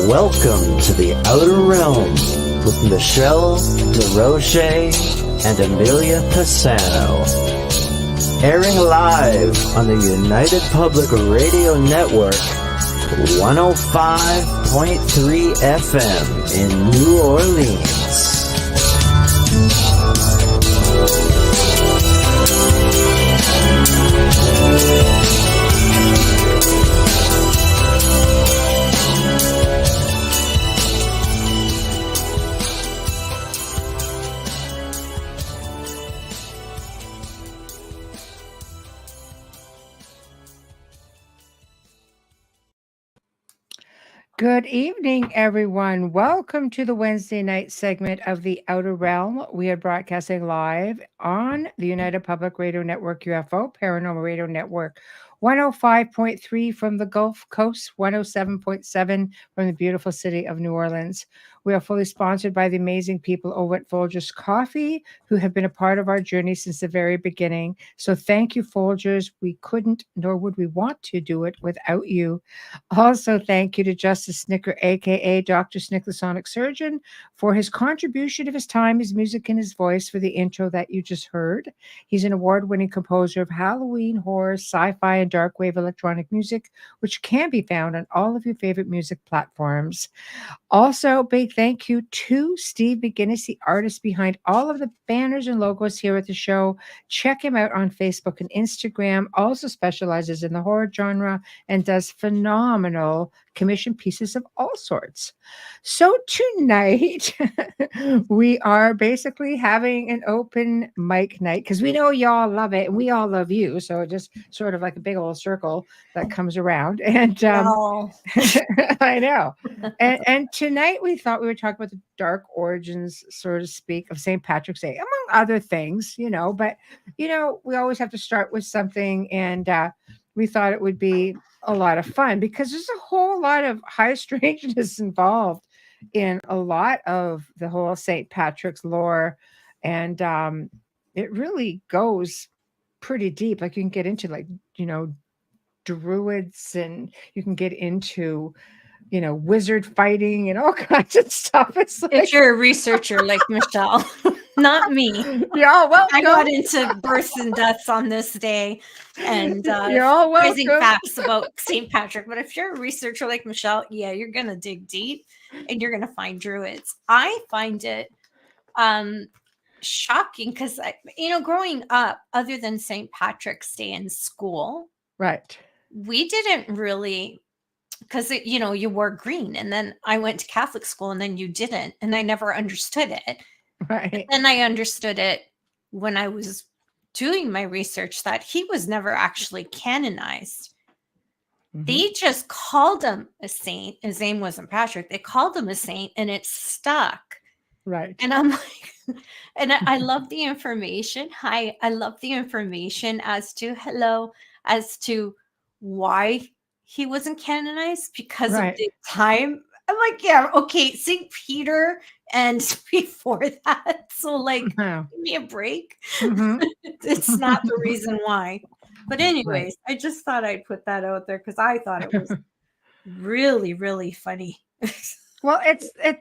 Welcome to the Outer Realm with Michelle, Desrochers, and Amelia Pisano. Airing live on the United Public Radio Network, 105.3 FM in New Orleans. Good evening, everyone. Welcome to the Wednesday night segment of The Outer Realm. We are broadcasting live on the United Public Radio Network UFO Paranormal Radio Network, 105.3 from the Gulf Coast, 107.7 from the beautiful city of New Orleans. We are fully sponsored by the amazing people over at Folgers Coffee, who have been a part of our journey since the very beginning. So thank you, Folgers. We couldn't, nor would we want to do it without you. Also, thank you to Justice Snicker, a.k.a. Dr. Snick, the Sonic Surgeon, for his contribution of his time, his music, and his voice for the intro that you just heard. He's an award-winning composer of Halloween, horror, sci-fi, and dark wave electronic music, which can be found on all of your favorite music platforms. Also, big thank you to Steve McGinnis, the artist behind all of the banners and logos here at the show. Check him out on Facebook and Instagram. Also specializes in the horror genre and does phenomenal commission pieces of all sorts. So tonight, we are basically having an open mic night because we know y'all love it and we all love you. So it just sort of like a big old circle that comes around. And I know. And tonight we thought we would talk about the dark origins, so to speak, of St. Patrick's Day, among other things, but, we always have to start with something. And we thought it would be a lot of fun because there's a whole lot of high strangeness involved in a lot of the whole St. Patrick's lore. And it really goes pretty deep. Like you can get into druids, and you can get into wizard fighting and all kinds of stuff. It's like, if you're a researcher like Michelle, not me. Yeah, well, I got into births and deaths on this day and crazy facts about St. Patrick. But if you're a researcher like Michelle, yeah, you're gonna dig deep and you're gonna find druids. I find it shocking because growing up, other than St. Patrick's Day in school, right, we didn't really. Because, you wore green, and then I went to Catholic school, and then you didn't, and I never understood it. Right. And I understood it when I was doing my research that he was never actually canonized. Mm-hmm. They just called him a saint. His name wasn't Patrick. They called him a saint, and it stuck. Right. And I'm like, and I love the information. I love the information as to why he wasn't canonized because of the time. I'm like, yeah, okay, St. Peter and before that. So give me a break. Mm-hmm. It's not the reason why. But anyways, I just thought I'd put that out there because I thought it was really, really funny. Well,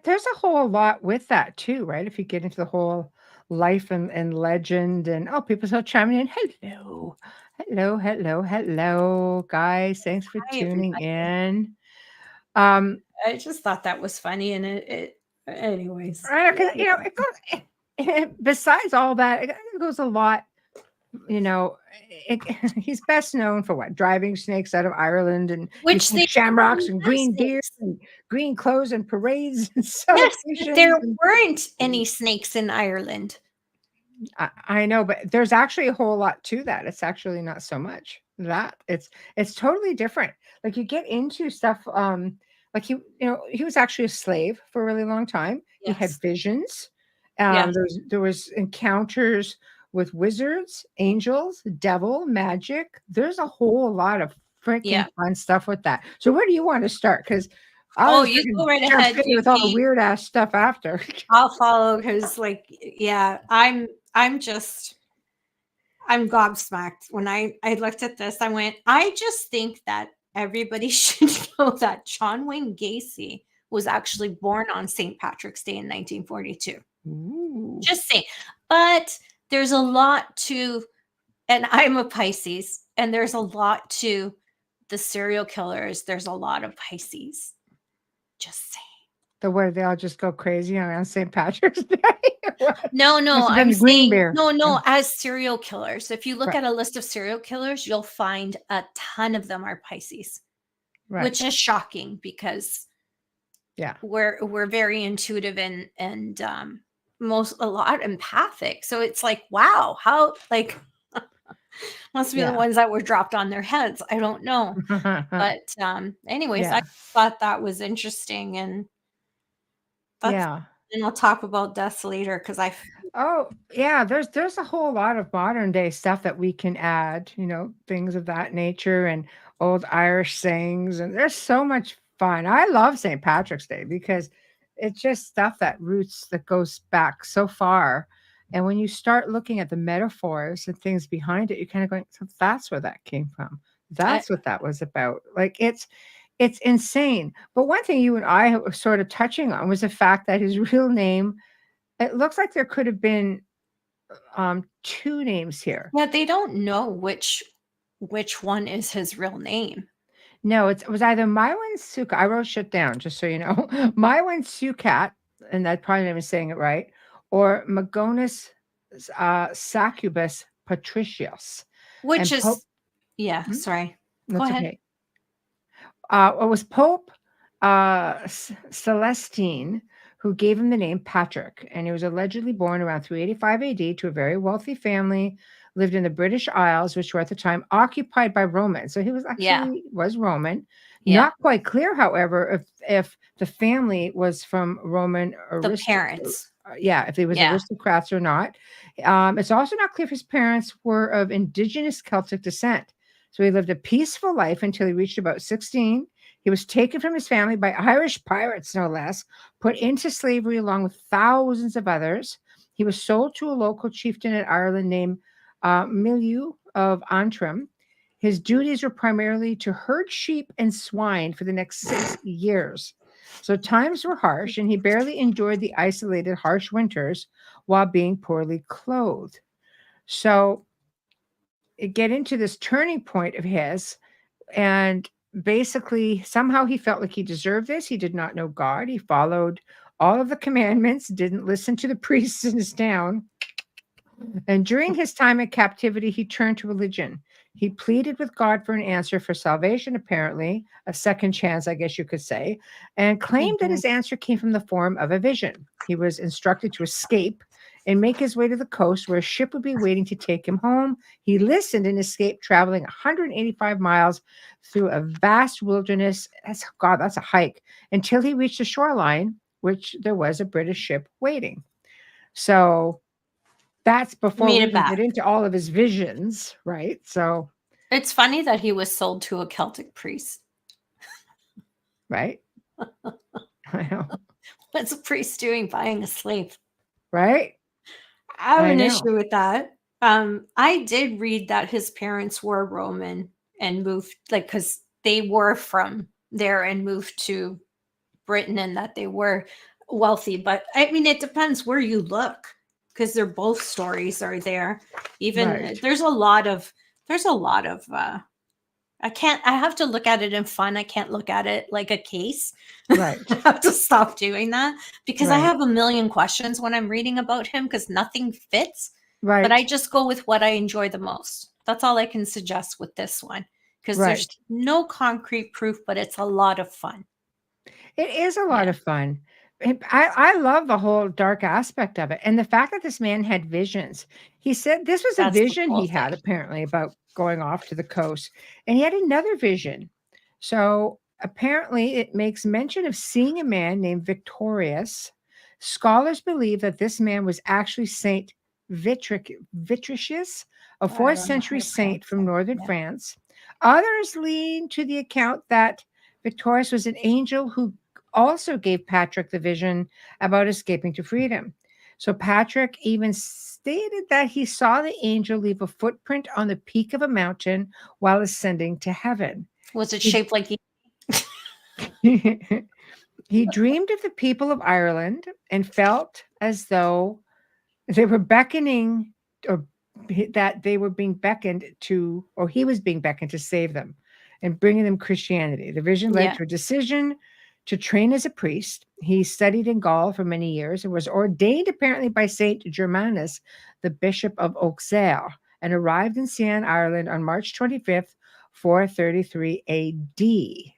there's a whole lot with that too, right? If you get into the whole life and legend and people start chiming in. Hello, guys. Thanks for tuning in. I just thought that was funny, and it anyways. It goes. Besides all that, it goes a lot. He's best known for driving snakes out of Ireland and shamrocks and green deer and green clothes and parades and celebrations. Yes, there weren't any snakes in Ireland. I know, but there's actually a whole lot to that. It's actually not so much that it's totally different. Like you get into stuff, like he was actually a slave for a really long time. Yes. He had visions. There was encounters with wizards, angels, devil, magic. There's a whole lot of freaking fun stuff with that. So where do you want to start? Because you go right ahead with all the weird ass stuff after. I'll follow because I'm gobsmacked. When I looked at this, I went, I just think that everybody should know that John Wayne Gacy was actually born on St. Patrick's Day in 1942. Ooh. Just saying. But there's a lot to, and I'm a Pisces, and there's a lot to the serial killers. There's a lot of Pisces. Just saying. The way they all just go crazy on St. Patrick's Day. No, Must have been I'm the green saying bear. no, as serial killers. If you look Right. at a list of serial killers, you'll find a ton of them are Pisces, Right. which is shocking because Yeah. we're very intuitive and a lot empathic. So it's like, wow, how like must be the Yeah. ones that were dropped on their heads. I don't know. But anyways, Yeah. I thought that was interesting, and that's Yeah. and I'll talk about deaths later because Oh, yeah, there's a whole lot of modern day stuff that we can add, things of that nature and old Irish sayings, and there's so much fun. I love St. Patrick's Day because it's just stuff that goes back so far. And when you start looking at the metaphors and things behind it, you're kind of going, so that's where that came from. That's what that was about. Like it's insane. But one thing you and I were sort of touching on was the fact that his real name, it looks like there could have been two names here. yeah, they don't know which one is his real name. No, it was either Mywin Sukat. I wrote shit down just so you know. Mywin Sukat, and that probably not even saying it right, or Magonus Succubus Patricius. Which And is Pope, sorry. Go that's ahead. okay. It was Pope Celestine who gave him the name Patrick, and he was allegedly born around 385 AD to a very wealthy family, lived in the British Isles, which were at the time occupied by Romans. So he was was Roman. Yeah. Not quite clear, however, if the family was from Roman The parents. if they was aristocrats or not. It's also not clear if his parents were of indigenous Celtic descent. So he lived a peaceful life until he reached about 16. He was taken from his family by Irish pirates, no less, put into slavery along with thousands of others. He was sold to a local chieftain in Ireland named Milieu of Antrim. His duties were primarily to herd sheep and swine for the next 6 years. So times were harsh, and he barely enjoyed the isolated, harsh winters while being poorly clothed. So get into this turning point of his, and basically somehow he felt like he deserved this. He did not know God. He followed all of the commandments, didn't listen to the priests in his town. And during his time in captivity, he turned to religion. He pleaded with God for an answer for salvation, apparently, a second chance, I guess you could say, and claimed that his answer came from the form of a vision. He was instructed to escape and make his way to the coast where a ship would be waiting to take him home. He listened and escaped, traveling 185 miles through a vast wilderness. That's a hike, until he reached the shoreline, which there was a British ship waiting. So that's before we even get into all of his visions, right? So it's funny that he was sold to a Celtic priest. Right? I know. What's a priest doing buying a slave? Right? I have an issue with that. I did read that his parents were Roman and moved, because they were from there and moved to Britain, and that they were wealthy. But I mean, it depends where you look, because they're both stories are there. Even there's a lot of I have to look at it in fun. I can't look at it like a case. Right. I have to stop doing that because I have a million questions when I'm reading about him because nothing fits. Right. But I just go with what I enjoy the most. That's all I can suggest with this one, because there's no concrete proof, but it's a lot of fun. It is a lot of fun. I love the whole dark aspect of it. And the fact that this man had visions. He said this was a vision he had, apparently, about going off to the coast. And he had another vision. So apparently it makes mention of seeing a man named Victorius. Scholars believe that this man was actually Saint Vitricius, a 4th century saint from northern France. Others lean to the account that Victorius was an angel who also gave Patrick the vision about escaping to freedom. So Patrick even stated that he saw the angel leave a footprint on the peak of a mountain while ascending to heaven. Was it shaped like He dreamed of the people of Ireland and felt as though they were beckoning, or that they were being beckoned to, or he was being beckoned to save them and bringing them Christianity. The vision led Yeah. to a decision to train as a priest. He studied in Gaul for many years and was ordained apparently by Saint Germanus, the Bishop of Auxerre, and arrived in Sian, Ireland on March 25th, 433 AD.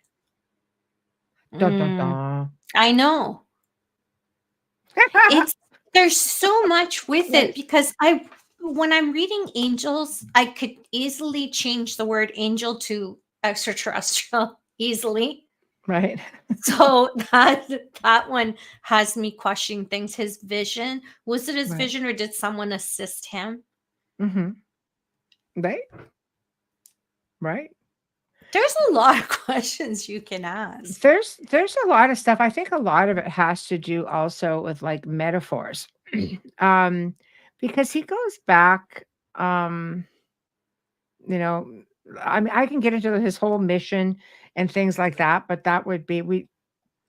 Dun, dun, Mm, dun. I know. It's there's so much with it Right. because when I'm reading angels, I could easily change the word angel to extraterrestrial easily. Right. So that one has me questioning things. His vision, was it his Right. vision or did someone assist him? Mm-hmm. Right. Right. There's a lot of questions you can ask. There's a lot of stuff. I think a lot of it has to do also with like metaphors. um because he goes back, um you know, I mean, I can get into his whole mission and things like that, but that would be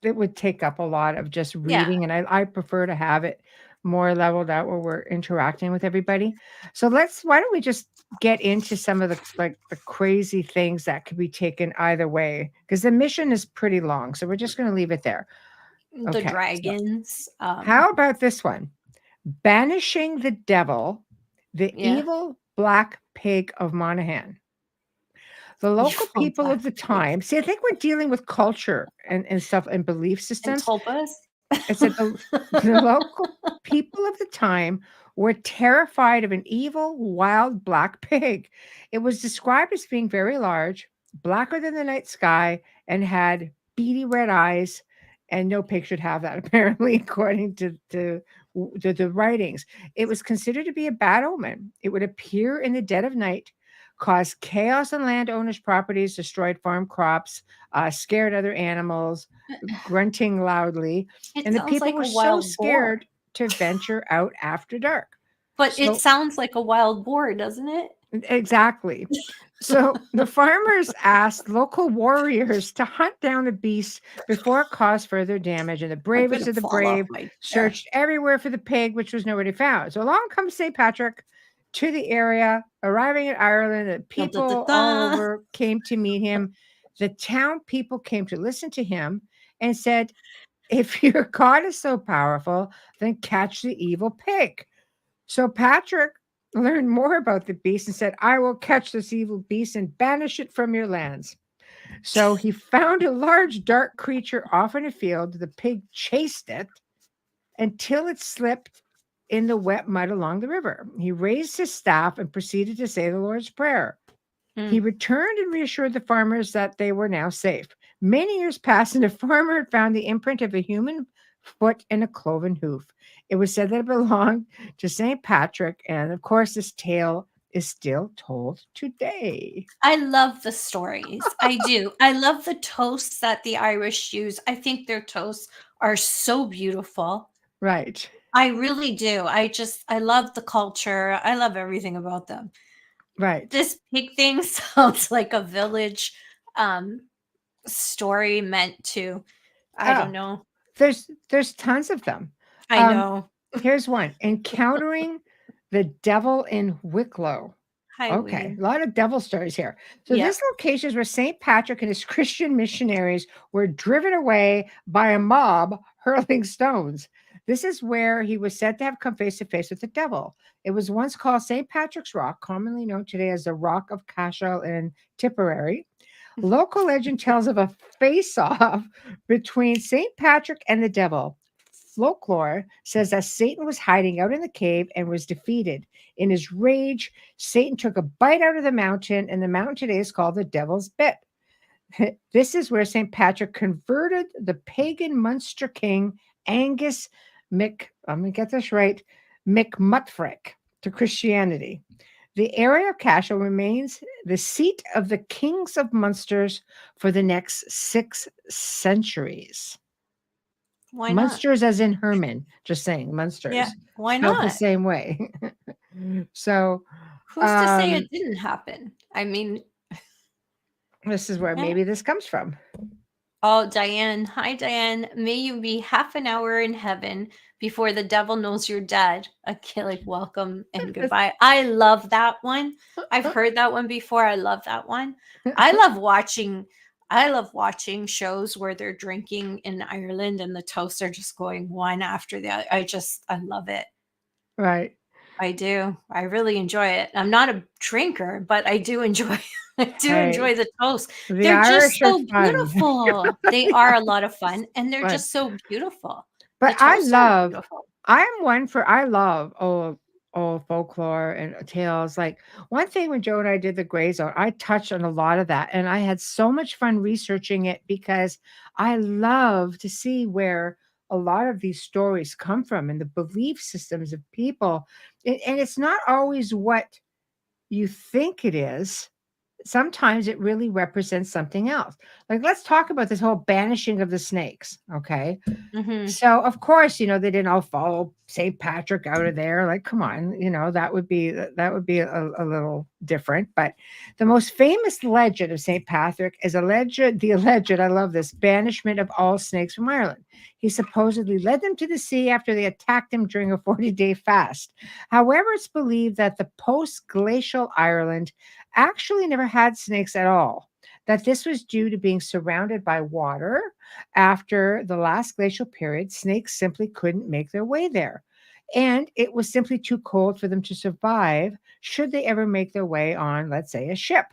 it would take up a lot of just Yeah. reading, and I prefer to have it more leveled out where we're interacting with everybody. So why don't we just get into some of the like the crazy things that could be taken either way, because the mission is pretty long. So we're just going to leave it there. The Okay. So dragons. how about this one? Banishing the devil, the Yeah. evil black pig of Monaghan. The local Evil people of the black pig. time, see, I think we're dealing with culture and stuff and belief And systems. tulpas. It said the local people of the time were terrified of an evil, wild black pig. It was described as being very large, blacker than the night sky, and had beady red eyes. And no pig should have that, apparently, according to the writings. It was considered to be a bad omen. It would appear in the dead of night, cause chaos on landowners' properties, destroyed farm crops, scared other animals, grunting loudly, It and the sounds people like were a so wild boar. scared to venture out after dark. But it So sounds like a wild boar, doesn't it? exactly. So the farmers asked local warriors to hunt down the beast before it caused further damage, and the I'm bravest gonna of the fall off brave my chair. searched everywhere for the pig, which was nowhere to be found. So along comes St. Patrick to the area, arriving in Ireland, and Dun, dun, dun, people all dun. over came to meet him. The town people came to listen to him and said, "If your God is so powerful, then catch the evil pig." So Patrick learned more about the beast and said, "I will catch this evil beast and banish it from your lands." So he found a large dark creature off in a field. The pig chased it until it slipped in the wet mud along the river. He raised his staff and proceeded to say the Lord's Prayer. He Hmm. returned and reassured the farmers that they were now safe. Many years passed, and a farmer had found the imprint of a human foot and a cloven hoof. It was said that it belonged to St. Patrick, and of course, this tale is still told today. I love the stories. I do. I love the toasts that the Irish use. I think their toasts are so beautiful. Right, I really do. I love the culture. I love everything about them. right. This pig thing sounds like a village um story meant to, I don't Oh, know. there's tons of them. I Um, know. here's one: encountering the devil in Wicklow. Hi, Okay, Wayne. a lot of devil stories here. So Yeah. this location is where St. Patrick and his Christian missionaries were driven away by a mob hurling stones. This is where he was said to have come face to face with the devil. It was once called St. Patrick's Rock, commonly known today as the Rock of Cashel in Tipperary. Local legend tells of a face-off between St. Patrick and the devil. Folklore says that Satan was hiding out in the cave and was defeated. In his rage, Satan took a bite out of the mountain, and the mountain today is called the Devil's Bit. This is where St. Patrick converted the pagan Munster king Angus I'm going to get this right, McMutfrick to Christianity. The area of Cashel remains the seat of the kings of Munsters for the next 6 centuries. Why not? Munsters as in Herman, just saying, Munsters. Yeah. Why Spelled the not? same way. So, Who's to say it didn't happen? I mean, this is where yeah. maybe this comes from. Oh, Diane. Hi, Diane. May you be half an hour in heaven before the devil knows you're dead. A killing welcome and goodbye. I love that one. I've heard that one before. I love that one. I love watching. I love watching shows where they're drinking in Ireland and the toasts are just going one after the other. I love it. Right. I do. I really enjoy it. I'm not a drinker, but I do enjoy I do Hey, enjoy the toast. the They're just Irish are so fun. beautiful. They are a lot of fun and they're But just so beautiful. The but toasts are beautiful. I love old folklore and tales. Like one thing when Joe and I did the Gray Zone, I touched on a lot of that, and I had so much fun researching it because I love to see where a lot of these stories come from and the belief systems of people. And it's not always what you think it is. Sometimes it really represents something else. Like let's talk about this whole banishing of the snakes. Okay. Mhm. So of course, they didn't all follow St. Patrick out of there. Like, come on, that would be a little different. But the most famous legend of St. Patrick is the alleged, I love this, banishment of all snakes from Ireland. He supposedly led them to the sea after they attacked him during a 40-day fast. However, it's believed that the post-glacial Ireland actually never had snakes at all. That this was due to being surrounded by water after the last glacial period, snakes simply couldn't make their way there. And it was simply too cold for them to survive should they ever make their way on, let's say, a ship.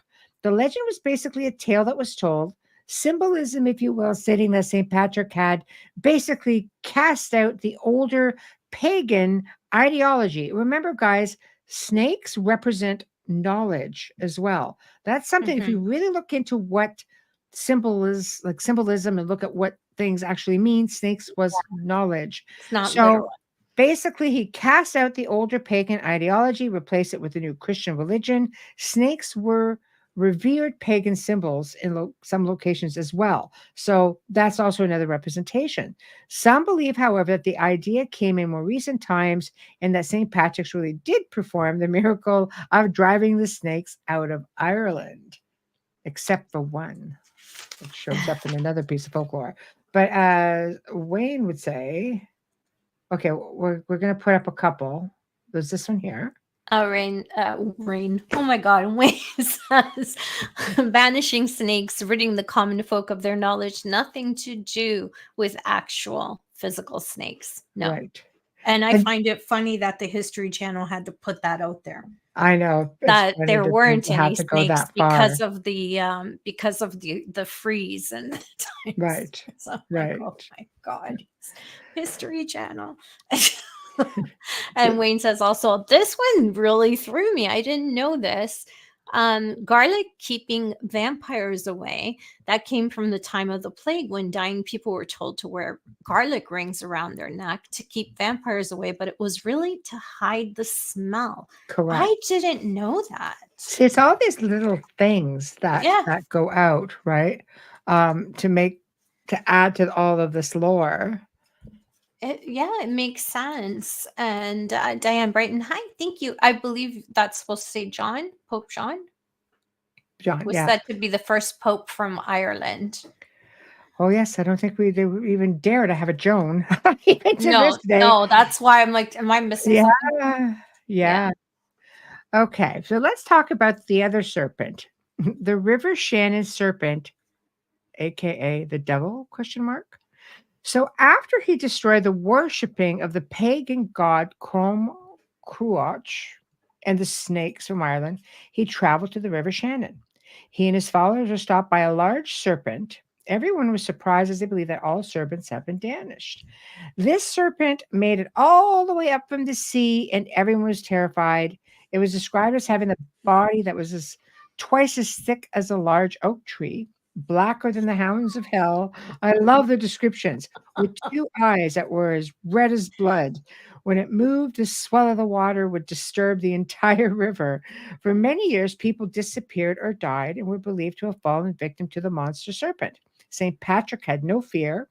The legend was basically a tale that was told, symbolism, if you will, stating that St. Patrick had basically cast out the older pagan ideology. Remember, guys, snakes represent knowledge as well. That's something, if you Mhm. really look into what symbolism and look at what things actually mean, snakes was knowledge. It's not So literal. basically he cast out the older pagan ideology, replaced it with the new Christian religion. Snakes were revered pagan symbols in some locations as well, so that's also another representation. Some believe, however, that the idea came in more recent times and that St. Patrick's really did perform the miracle of driving the snakes out of Ireland, except for one, which shows up in another piece of folklore. But as Wayne would say, okay, we're gonna put up a couple. There's this one here. Rain. Oh my God. Wayne says, banishing snakes, ridding the common folk of their knowledge, nothing to do with actual physical snakes. No. Right. And I And find it funny that the History Channel had to put that out there. I know it's That funny there that weren't they had any to go snakes that far. because of the freeze and the times. Right. So I'm like, Right. oh my God, History Channel. And Wayne says also, this one really threw me. I didn't know this. Garlic keeping vampires away. That came from the time of the plague when dying people were told to wear garlic rings around their neck to keep vampires away, but it was really to hide the smell. Correct. I didn't know that. See, it's all these little things that Yeah. go out, right? To add to all of this lore. It makes sense. And Diane Brighton, hi, thank you. I believe that's supposed to say John, Pope John, John, was yeah. said to be the first pope from Ireland. Oh yes, I don't think they would even dare to have a Joan even to this day. No, that's why I'm like, am I missing something? Yeah. Yeah. Okay, so let's talk about the other serpent, the River Shannon serpent, aka the devil? Question mark. So after he destroyed the worshipping of the pagan god Cruach and the snakes from Ireland, he traveled to the River Shannon. He and his followers were stopped by a large serpent. Everyone was surprised as they believed that all serpents have been banished. This serpent made it all the way up from the sea, and everyone was terrified. It was described as having a body that was twice as thick as a large oak tree, blacker than the hounds of hell. I love the descriptions, with two eyes that were as red as blood. When it moved, the swell of the water would disturb the entire river. For many years, people disappeared or died and were believed to have fallen victim to the monster serpent. St. Patrick had no fear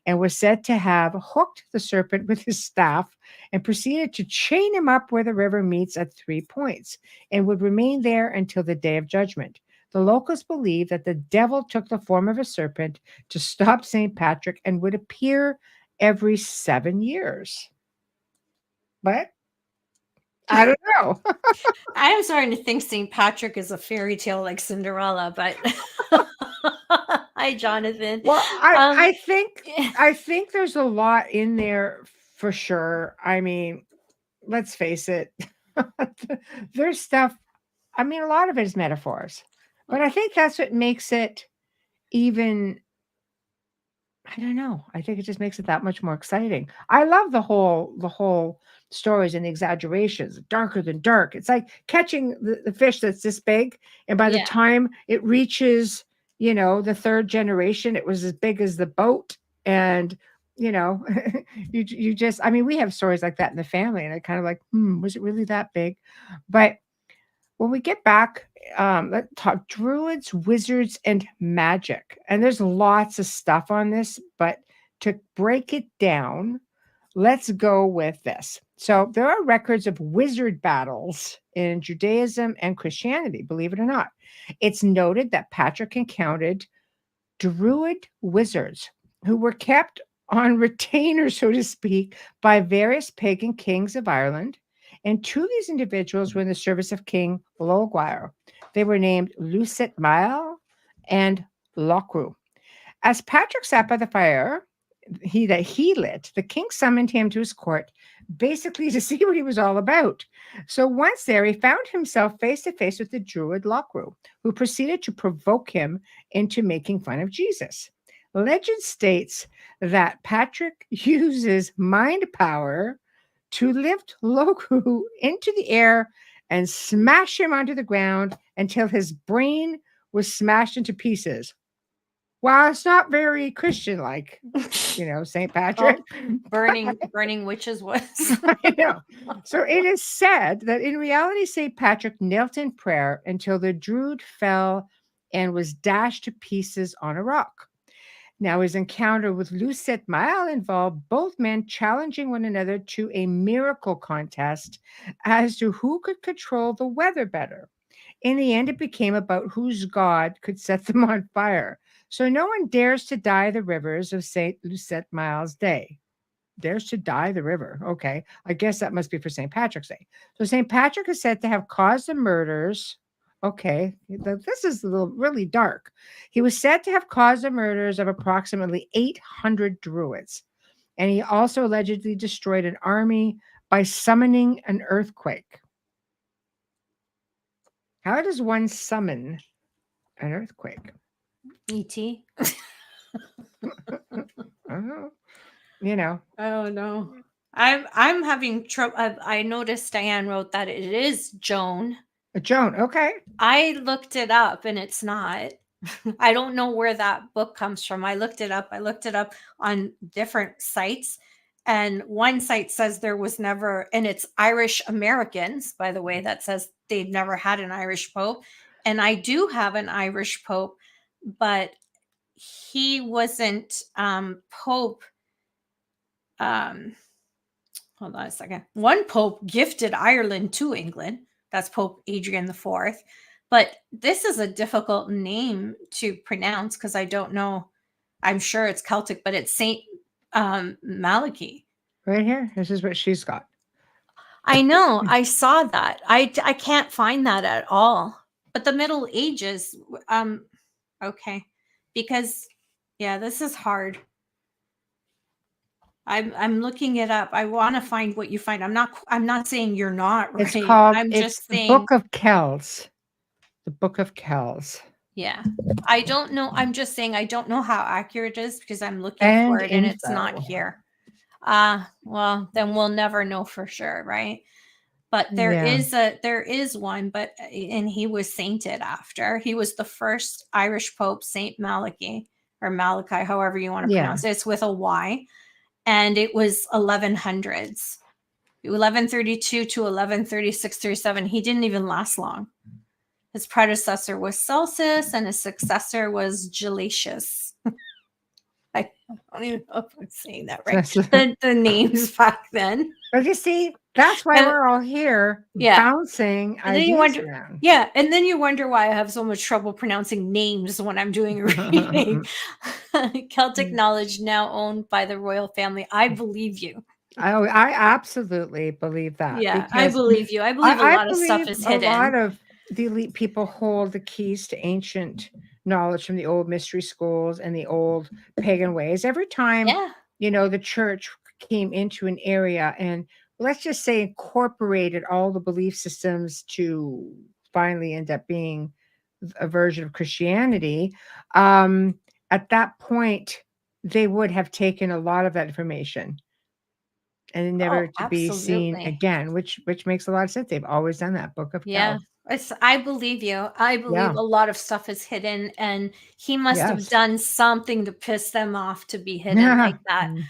and was said to have hooked the serpent with his staff and proceeded to chain him up where the river meets at 3 points and would remain there until the day of judgment. The locals believe that the devil took the form of a serpent to stop St. Patrick and would appear every 7 years. But I don't know. I am starting to think St. Patrick is a fairy tale like Cinderella, but hi, Jonathan. Well, Um, I think there's a lot in there for sure. I mean, let's face it. There's stuff. I mean, a lot of it is metaphors, but I think that's what makes it even. I don't know. I think it just makes it that much more exciting. I love the whole stories and the exaggerations, darker than dark. It's like catching the fish that's this big, and by the Yeah. time it reaches, the third generation, it was as big as the boat. And you know, you just, I mean, we have stories like that in the family, and I kind of like, was it really that big? But when we get back, let's talk druids, wizards, and magic. And there's lots of stuff on this, but to break it down, let's go with this. So there are records of wizard battles in Judaism and Christianity, believe it or not. It's noted that Patrick encountered druid wizards who were kept on retainer, so to speak, by various pagan kings of Ireland. And two of these individuals were in the service of King Logwair. They were named Lucet Mael and Lochru. As Patrick sat by the fire he lit, the king summoned him to his court, basically to see what he was all about. So once there, he found himself face to face with the druid Lochru, who proceeded to provoke him into making fun of Jesus. Legend states that Patrick uses mind power to lift Lochru into the air and smash him onto the ground until his brain was smashed into pieces. Well, it's not very Christian-like, St. Patrick. burning witches was. I know. So it is said that in reality, St. Patrick knelt in prayer until the druid fell and was dashed to pieces on a rock. Now, his encounter with Lucet Mael involved both men challenging one another to a miracle contest as to who could control the weather better. In the end, it became about whose god could set them on fire. So no one dares to dye the rivers of St. Lucet Mael's day. Dares to dye the river. Okay. I guess that must be for St. Patrick's Day. So St. Patrick is said to have caused the murders. Okay. This is a little really dark. He was said to have caused the murders of approximately 800 druids. And he also allegedly destroyed an army by summoning an earthquake. How does one summon an earthquake? E.T. Oh, Oh no. I'm having trouble. I noticed Diane wrote that it is Joan. Joan. Okay. I looked it up and it's not. I don't know where that book comes from. I looked it up on different sites. And one site says there was never, and it's Irish Americans, by the way, that says they've never had an Irish Pope. And I do have an Irish Pope, but he wasn't Pope. Hold on a second. One Pope gifted Ireland to England. That's Pope Adrian IV. But this is a difficult name to pronounce because I don't know. I'm sure it's Celtic, but it's Saint Malachy. Right here. This is what she's got. I know. I saw that. I can't find that at all. But the Middle Ages, okay, because this is hard. I'm looking it up. I want to find what you find. I'm not saying you're not right. It's called. I'm It's just the saying. Book of Kells. The Book of Kells. Yeah, I don't know. I'm just saying I don't know how accurate it is because I'm looking for it and it's not here. Well, then we'll never know for sure, right? But there is one, and he was sainted after. He was the first Irish Pope, Saint Malachy or Malachi, however you want to pronounce it. It's with a Y, and it was 1100s, 1132 to 1136-37. He didn't even last long. His predecessor was Celsus, and his successor was Gelasius. don't even know if I'm saying that right. That's- The names back then. But you see, that's why And- we're all here Yeah. bouncing And then you ideas wonder, around. yeah, and then you wonder why I have so much trouble pronouncing names when I'm doing a reading. Celtic knowledge now owned by the royal family. I believe you. I absolutely believe that. Yeah, I because believe you. I believe a I lot of stuff believe is a lot hidden. of the elite people hold the keys to ancient knowledge from the old mystery schools and the old pagan ways. Every time, Yeah. the church came into an area and, let's just say, incorporated all the belief systems to finally end up being a version of Christianity, at that point, they would have taken a lot of that information and never Oh, to be seen absolutely. again, which makes a lot of sense. They've always done that. Book of Yeah. Kells. I believe you. I believe Yeah. a lot of stuff is hidden, and he must have Yes. done something to piss them off to be hidden like that. Mm.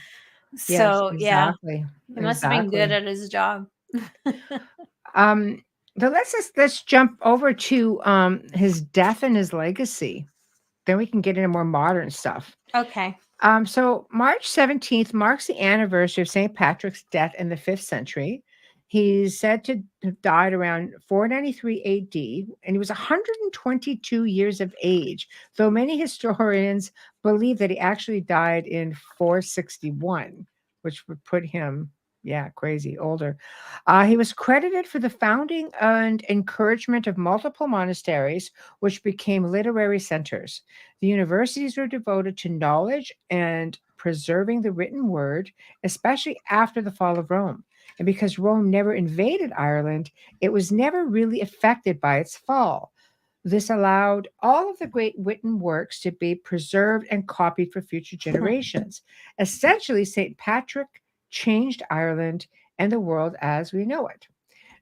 Yes, So, yeah, exactly. he must have been good Exactly. at his job. Um, but let's jump over to his death and his legacy. Then we can get into more modern stuff. Okay. So March 17th marks the anniversary of St. Patrick's death in the 5th century. He's said to have died around 493 AD, and he was 122 years of age, though many historians believe that he actually died in 461, which would put him, crazy, older. He was credited for the founding and encouragement of multiple monasteries, which became literary centers. The universities were devoted to knowledge and preserving the written word, especially after the fall of Rome. And because Rome never invaded Ireland, it was never really affected by its fall. This allowed all of the great written works to be preserved and copied for future generations. Essentially, St. Patrick changed Ireland and the world as we know it.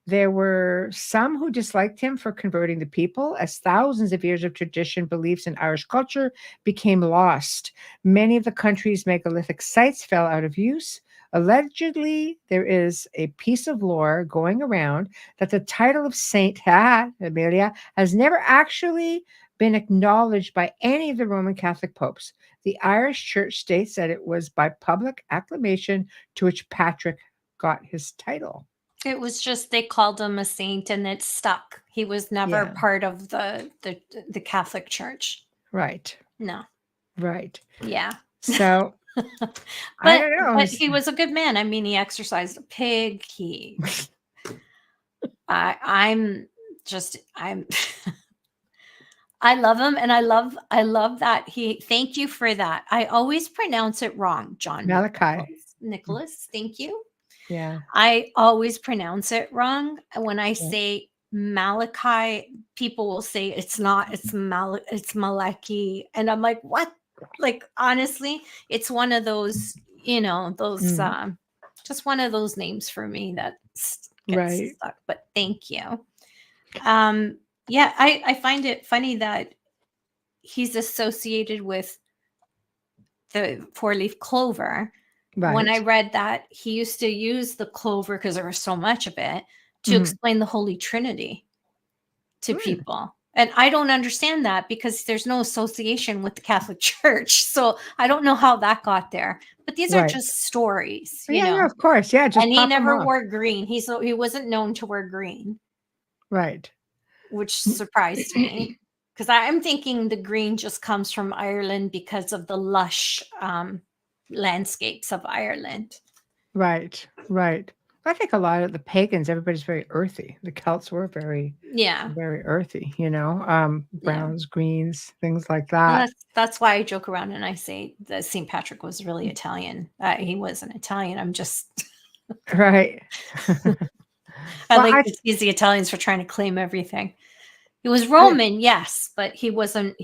There were some who disliked him for converting the people, as thousands of years of tradition, beliefs, and Irish culture became lost. Many of the country's megalithic sites fell out of use. Allegedly, there is a piece of lore going around that the title of Saint Amelia has never actually been acknowledged by any of the Roman Catholic popes. The Irish Church states that it was by public acclamation to which Patrick got his title. It was just they called him a saint, and it stuck. He was never part of the Catholic Church. Right. No. Right. Yeah. So I don't know. But he was a good man. I mean, he exercised a pig. I'm I love him, and I love that thank you for that. I always pronounce it wrong, John. Malachi. Nicholas, thank you. Yeah. I always pronounce it wrong. When I say Malachi, people will say it's not, it's Malachi. And I'm like, what? Like, honestly, it's one of those, just one of those names for me that gets stuck. But thank you. I find it funny that he's associated with the 4-leaf clover. Right. When I read that, he used to use the clover, because there was so much of it, to explain the Holy Trinity to people. And I don't understand that, because there's no association with the Catholic Church. So I don't know how that got there. But these are just stories. You know? Of course. Yeah. And he never wore green. He wasn't known to wear green. Right. Which surprised me. Because I'm thinking the green just comes from Ireland because of the lush landscapes of Ireland. Right. I think a lot of the pagans, everybody's very earthy. The Celts were very earthy, browns, greens, things like that. Well, that's why I joke around and I say that St. Patrick was really Italian. He wasn't Italian. I'm just right. I like to tease the Italians for trying to claim everything. He was Roman, yes, but he wasn't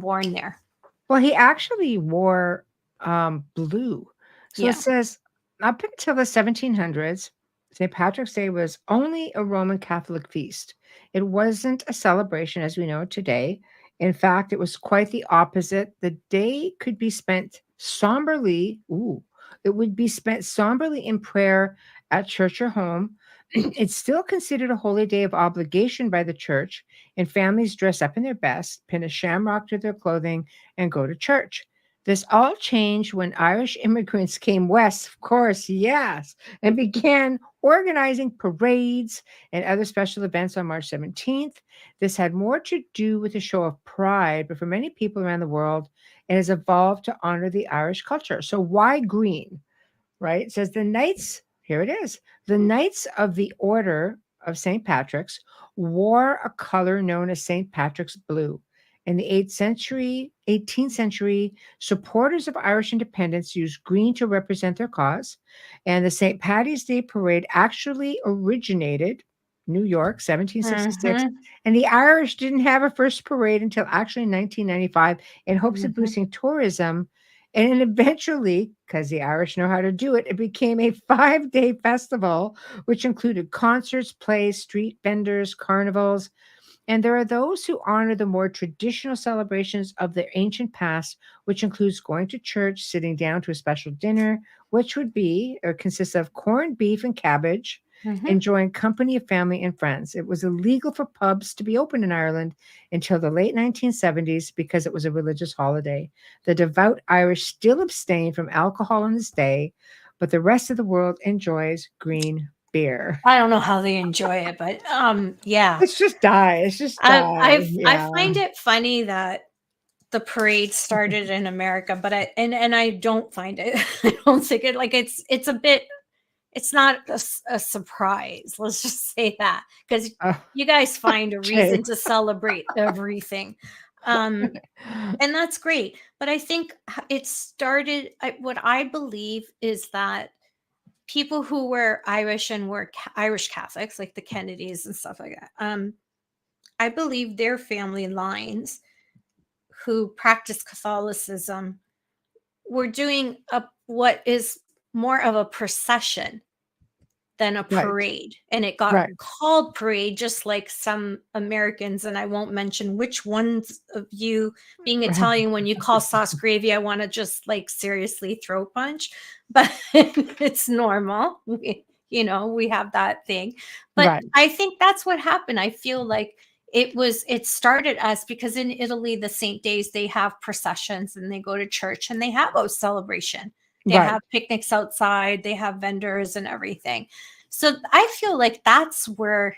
born there. Well, he actually wore blue. So it says, up until the 1700s, St. Patrick's Day was only a Roman Catholic feast. It wasn't a celebration as we know it today. In fact, it was quite the opposite. The day could be spent somberly. It would be spent somberly in prayer at church or home. It's still considered a holy day of obligation by the church, and families dress up in their best, pin a shamrock to their clothing, and go to church. This all changed when Irish immigrants came west, of course, yes, and began organizing parades and other special events on March 17th. This had more to do with a show of pride, but for many people around the world, it has evolved to honor the Irish culture. So, why green? Right? It says the knights, here it is, the knights of the Order of St. Patrick's wore a color known as St. Patrick's blue. In the 18th century, supporters of Irish independence used green to represent their cause. And the St. Patty's Day parade actually originated New York, 1766. Mm-hmm. And the Irish didn't have a first parade until actually 1995 in hopes of Mm-hmm. boosting tourism. And then eventually, because the Irish know how to do it, it became a 5-day festival, which included concerts, plays, street vendors, carnivals. And there are those who honor the more traditional celebrations of their ancient past, which includes going to church, sitting down to a special dinner, which would be or consists of corned beef and cabbage, Mm-hmm. enjoying company of family and friends. It was illegal for pubs to be open in Ireland until the late 1970s because it was a religious holiday. The devout Irish still abstain from alcohol on this day, but the rest of the world enjoys green beer. I don't know how they enjoy it, but yeah. It's just die. It's just die. I Yeah. find it funny that the parade started in America, but I don't find it. I don't think it like it's a bit. It's not a surprise. Let's just say that because Oh, you guys find a okay. reason to celebrate everything, and that's great. But I think it started. What I believe is that people who were Irish and were Irish Catholics, like the Kennedys and stuff like that. I believe their family lines who practice Catholicism were doing what is more of a procession than a Right. parade. And it got Right. called parade, just like some Americans, and I won't mention which ones of you, being Italian, when you call sauce gravy, I want to just like seriously throat punch, but it's normal. We have that thing. But Right. I think that's what happened. I feel like it started as because in Italy, the Saint Days, they have processions and they go to church and they have a celebration. They Right. have picnics outside, they have vendors and everything. So I feel like that's where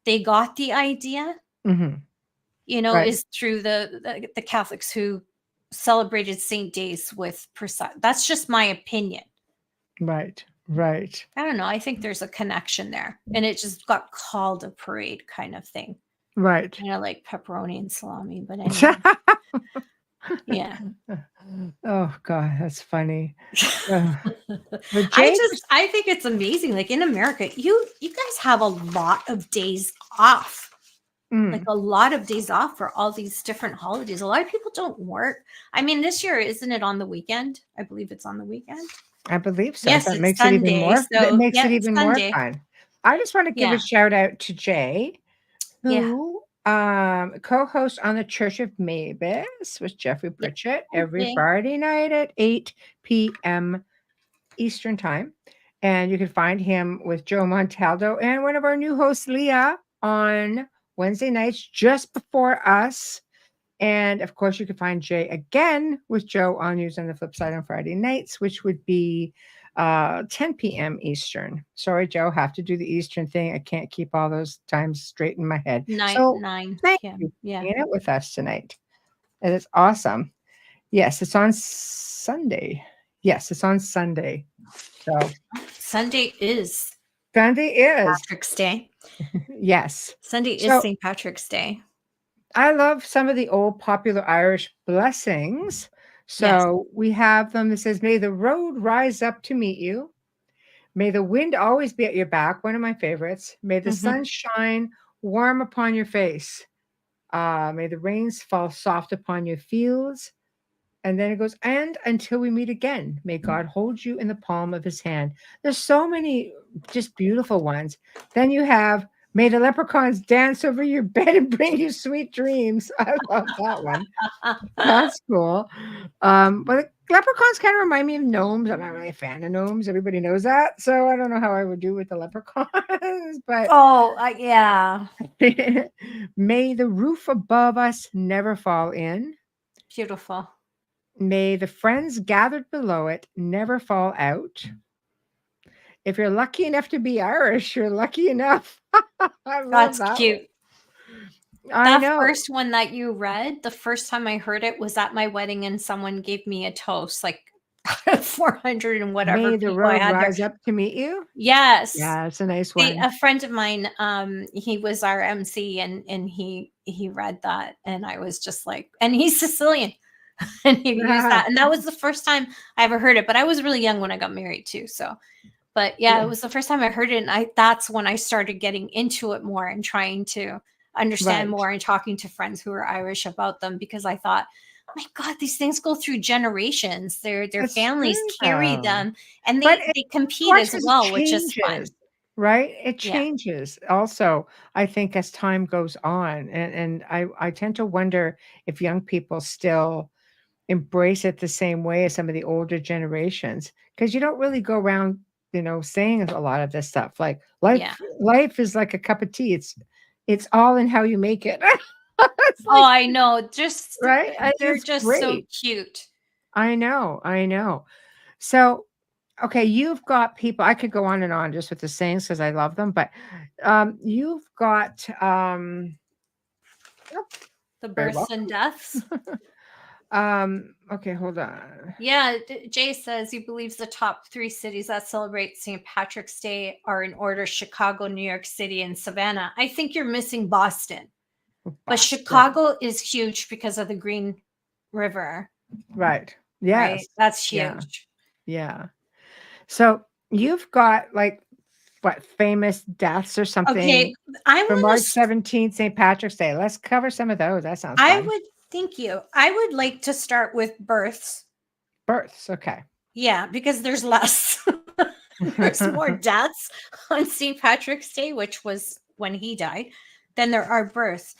they got the idea, Mhm. Right. is through the Catholics who celebrated Saint Days with that's just my opinion. Right. Right. I don't know. I think there's a connection there. And it just got called a parade kind of thing. Right. Kind of like pepperoni and salami, but anyway. Yeah. Oh God, that's funny. But Jake, I think it's amazing. Like in America, you guys have a lot of days off. Like a lot of days off for all these different holidays. A lot of people don't work. I mean, this year, isn't it on the weekend? I believe it's on the weekend. I believe so. Yes, That it's makes it even Sunday. more. That So makes yeah, it it's even more Sunday. fun. I just want to give Yeah. a shout out to Jay, Yeah. who co-hosts on the Church of Mavis with Jeffrey Pritchett every Jay. Friday night at 8 p.m. Eastern Time. And you can find him with Joe Montaldo and one of our new hosts, Leah, on Wednesday nights just before us. And of course, you can find Jay again with Joe on News on the Flip Side on Friday nights, which would be 10 p.m. Eastern. Sorry, Joe, have to do the Eastern thing. I can't keep all those times straight in my head. 9 Thank p.m. you Yeah. for being out with us tonight. It is awesome. Yes, it's on Sunday. Yes, it's on Sunday. So Sunday is Sunday is Patrick's Day. yes. Sunday is So St. Patrick's Day. I love some of the old popular Irish blessings. So we have them that says, "May the road rise up to meet you. May the wind always be at your back." One of my favorites. May the sun shine warm upon your face. May the rains fall soft upon your fields. And then it goes, and until we meet again, may God hold you in the palm of his hand. There's so many just beautiful ones. Then you have, may the leprechauns dance over your bed and bring you sweet dreams. I love that one. That's cool. But leprechauns kind of remind me of gnomes. I'm not really a fan of gnomes. Everybody knows that. So I don't know how I would do with the leprechauns, but Yeah. may the roof above us never fall in. Beautiful. May the friends gathered below it never fall out. If you're lucky enough to be Irish, you're lucky enough. I love That's that cute. one. I That know. first one that you read, the first time I heard it was at my wedding, and someone gave me a toast, like 400 and whatever May the people I road had there. rise up to meet you. Yes. Yeah, it's a nice one. A friend of mine, he was our MC, and he read that, and I was just like, and he's Sicilian, and he used that, and that was the first time I ever heard it. But I was really young when I got married too, so. But yeah, it was the first time I heard it, and that's when I started getting into it more and trying to understand more and talking to friends who are Irish about them, because I thought, oh my God, these things go through generations. Their families carry them, and they compete as well, which is fun. Right? It changes also, I think, as time goes on. And I tend to wonder if young people still embrace it the same way as some of the older generations, because you don't really go around, saying a lot of this stuff. Like life is like a cup of tea. It's all in how you make it. I know. Just right. They're just great. So cute. I know. So, okay, you've got people. I could go on and on just with the sayings because I love them, but you've got the births and deaths. Okay, hold on. Yeah, Jay says he believes the top 3 cities that celebrate St. Patrick's Day are in order: Chicago, New York City, and Savannah. I think you're missing Boston. But Chicago is huge because of the Green River. Right. Yes. Right? That's huge. Yeah. So you've got like what, famous deaths or something? Okay, for March 17th, St. Patrick's Day. Let's cover some of those. That sounds fun. Thank you. I would like to start with births. Births, okay. Yeah, because there's less. There's more deaths on St. Patrick's Day, which was when he died, than there are births.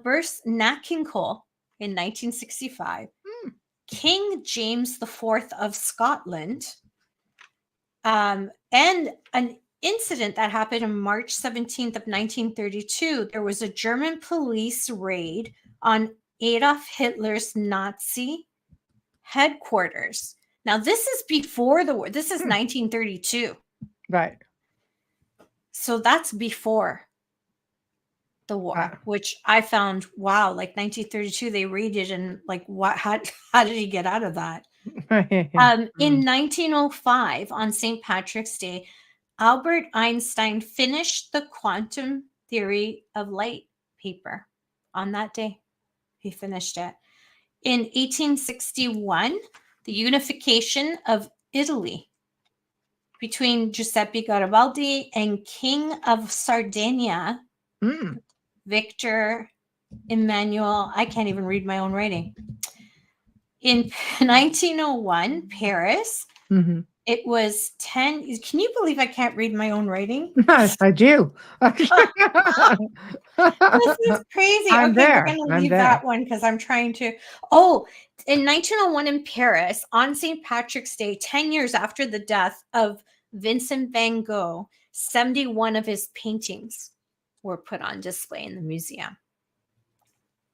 Births: Nat King Cole in 1965. King James IV of Scotland. And an incident that happened on March 17th of 1932. There was a German police raid on Adolf Hitler's Nazi headquarters. Now, this is before the war. This is 1932. Right. So that's before the war, which I found, wow, like 1932, they raided, and like, what? How did he get out of that? In 1905, on St. Patrick's Day, Albert Einstein finished the quantum theory of light paper. On that day, he finished it. In 1861, the unification of Italy between Giuseppe Garibaldi and King of Sardinia, Victor Emmanuel. I can't even read my own writing. In 1901, Paris. It was 10. Can you believe I can't read my own writing? I do. This is crazy. I'm there. We're going to leave that one because I'm trying to. Oh, in 1901 in Paris, on St. Patrick's Day, 10 years after the death of Vincent van Gogh, 71 of his paintings were put on display in the museum.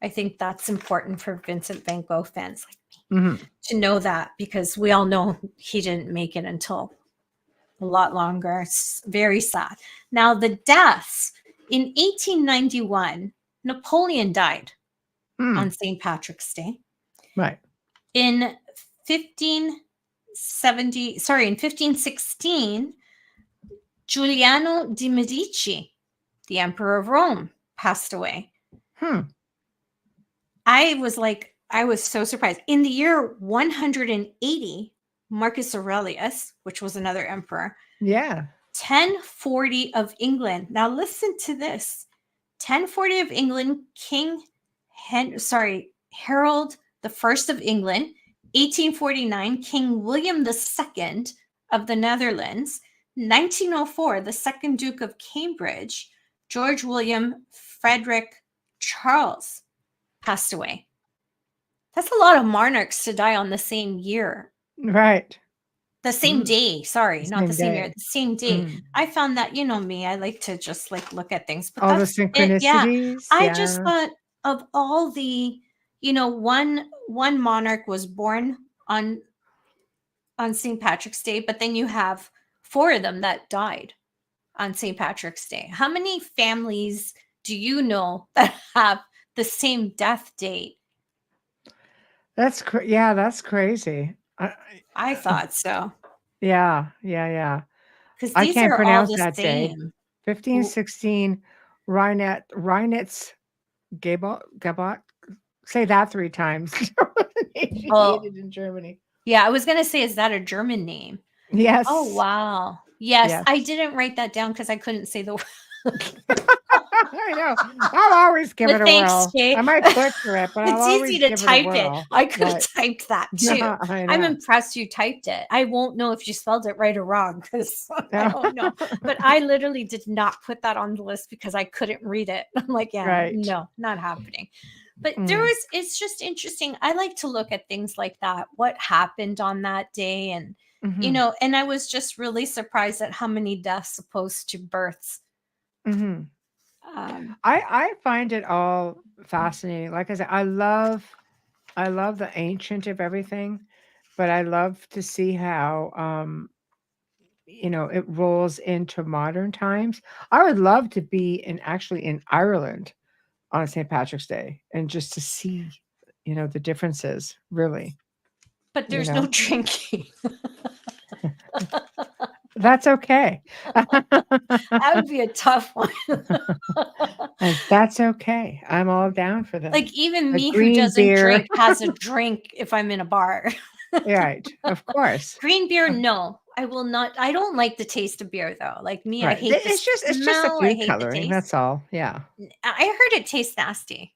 I think that's important for Vincent van Gogh fans like me to know that, because we all know he didn't make it until a lot longer. It's very sad. Now, the deaths. In 1891, Napoleon died on St. Patrick's Day. Right. In 1516, Giuliano de' Medici, the Emperor of Rome, passed away. I was so surprised. In the year 180, Marcus Aurelius, which was another emperor. Yeah. 1040 of England. Now listen to this. 1040 of England, Harold the First of England. 1849, King William II of the Netherlands. 1904, the second Duke of Cambridge, George William Frederick Charles, passed away. That's a lot of monarchs to die on the same year. Right. The same day. Sorry, not the same year. The same day. I found that, you know me, I like to just like look at things. But all the synchronicities. I just thought of all the, one monarch was born on St. Patrick's Day, but then you have 4 of them that died on St. Patrick's Day. How many families do you know that have the same death date? That's crazy. I thought so. Yeah. Because I these can't are all pronounce the that day. same. 1516 Reinitz Gabot. Say that 3 times. She Oh. hated in Germany. Yeah, I was going to say, is that a German name? Yes. Oh, wow. Yes, Yes. I didn't write that down because I couldn't say the word. I know. I'll always give it a thanks, whirl. Jay. I might butcher it, but I'll It's always easy to give type it a it. whirl. I could have Right. typed that too. Yeah, I know. I'm impressed you typed it. I won't know if you spelled it right or wrong because I don't know. But I literally did not put that on the list because I couldn't read it. I'm like, yeah, Right. no, not happening. But it's just interesting. I like to look at things like that. What happened on that day? And, and I was just really surprised at how many deaths opposed to births. I find it all fascinating. Like I said, I love the ancient of everything, but I love to see how it rolls into modern times. I would love to be actually in Ireland on St. Patrick's Day and just to see, the differences, really. But there's no drinking. That's okay. That would be a tough one. And that's okay. I'm all down for that. Like even me who doesn't drink has a drink if I'm in a bar. Right. Of course. Green beer, no. I will not. I don't like the taste of beer though. Like me, Right. I hate it's just a food coloring. That's all. Yeah. I heard it tastes nasty.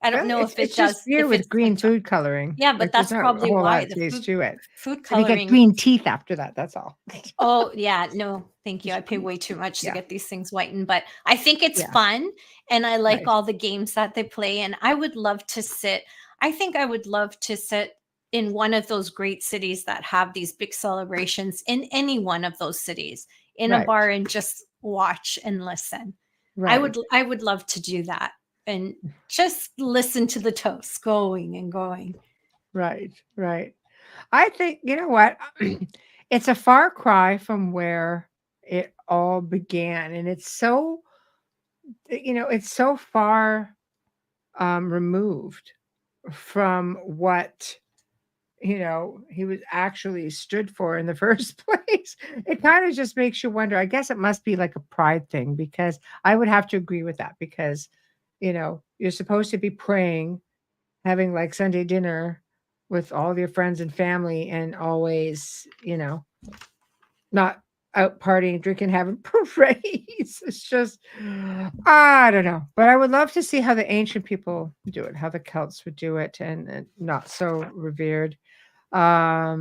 I don't know if it it's does. Just beer with green food coloring. Yeah, but that's probably why the taste to it. Food coloring. And you get green teeth after that. That's all. Oh yeah, no, thank you. I pay way too much to get these things whitened, but I think it's fun, and I like all the games that they play. And I would love to sit. I think I would love to sit in one of those great cities that have these big celebrations. In any one of those cities, in a bar, and just watch and listen. Right. I would love to do that. And just listen to the toast going and going. Right. I think, you know what? It's a far cry from where it all began. And it's so, it's so far removed from what, he was actually stood for in the first place. It kind of just makes you wonder. I guess it must be like a pride thing, because I would have to agree with that, because you're supposed to be praying, having like Sunday dinner with all your friends and family, and always, not out partying, drinking, having parades. It's just, I don't know. But I would love to see how the ancient people do it, how the Celts would do it, and not so revered. I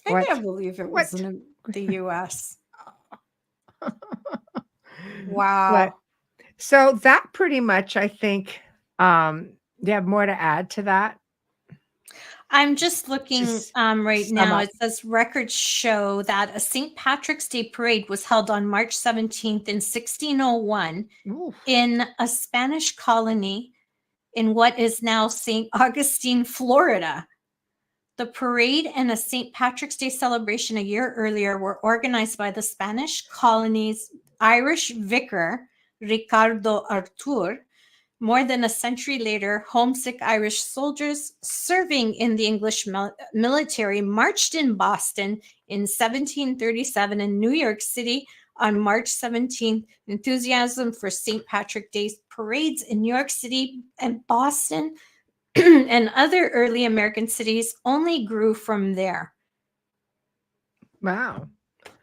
can't believe it was in the U.S. Wow. So that pretty much, I think, you have more to add to that? I'm just looking right now. It says records show that a St. Patrick's Day parade was held on March 17th in 1601 in a Spanish colony in what is now St. Augustine, Florida. The parade and a St. Patrick's Day celebration a year earlier were organized by the Spanish colony's Irish vicar, Ricardo Artur. More than a century later, homesick Irish soldiers serving in the English military marched in Boston in 1737 and New York City on March 17th. Enthusiasm for St. Patrick's Day parades in New York City and Boston and other early American cities only grew from there. Wow.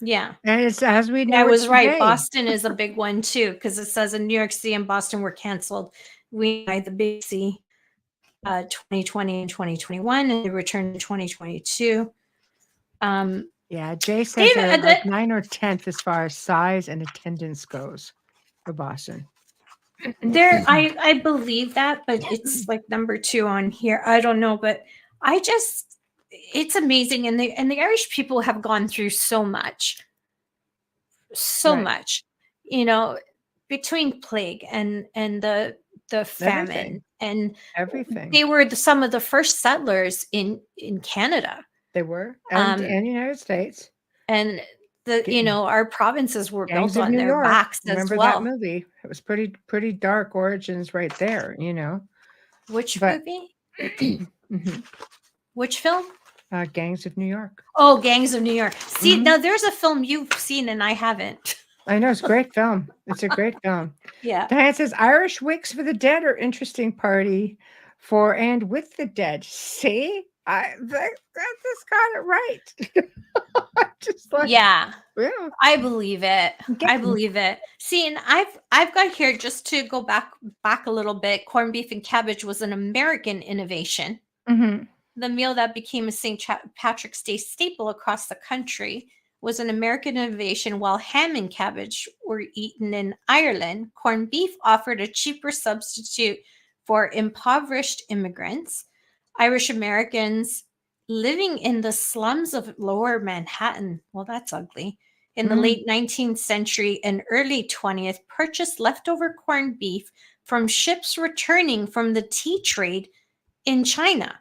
Yeah. And it's as we know. I was right. Boston is a big one too, because it says in New York City and Boston were canceled. We had the big C 2020 and 2021, and they returned in 2022. Yeah, Jay says they're like 9 or 10th as far as size and attendance goes for Boston. There, I believe that, but it's like number 2 on here. I don't know, but it's amazing, and the Irish people have gone through so much, much, between plague and the the famine, and Everything. they were some of the first settlers in Canada. They were, and the United States. And our provinces were Gangs built of on New their York. backs as Remember well. that movie? It was pretty dark origins right there, Which But- movie? Mhm. Which film? Gangs of New York. Oh, Gangs of New York. See, Mhm. now there's a film you've seen and I haven't. I know, it's a great film. It's a great film. Yeah. Diane says Irish Wicks for the Dead are interesting party for and with the dead. See, I just got it right. Just like Yeah. yeah. I believe it. I Again. believe it. See, and I've got here, just to go back a little bit, corned beef and cabbage was an American innovation. Mhm. The meal that became a St. Patrick's Day staple across the country was an American innovation, while ham and cabbage were eaten in Ireland. Corned beef offered a cheaper substitute for impoverished immigrants. Irish Americans living in the slums of Lower Manhattan, well, that's ugly, in the late 19th century and early 20th, purchased leftover corned beef from ships returning from the tea trade in China.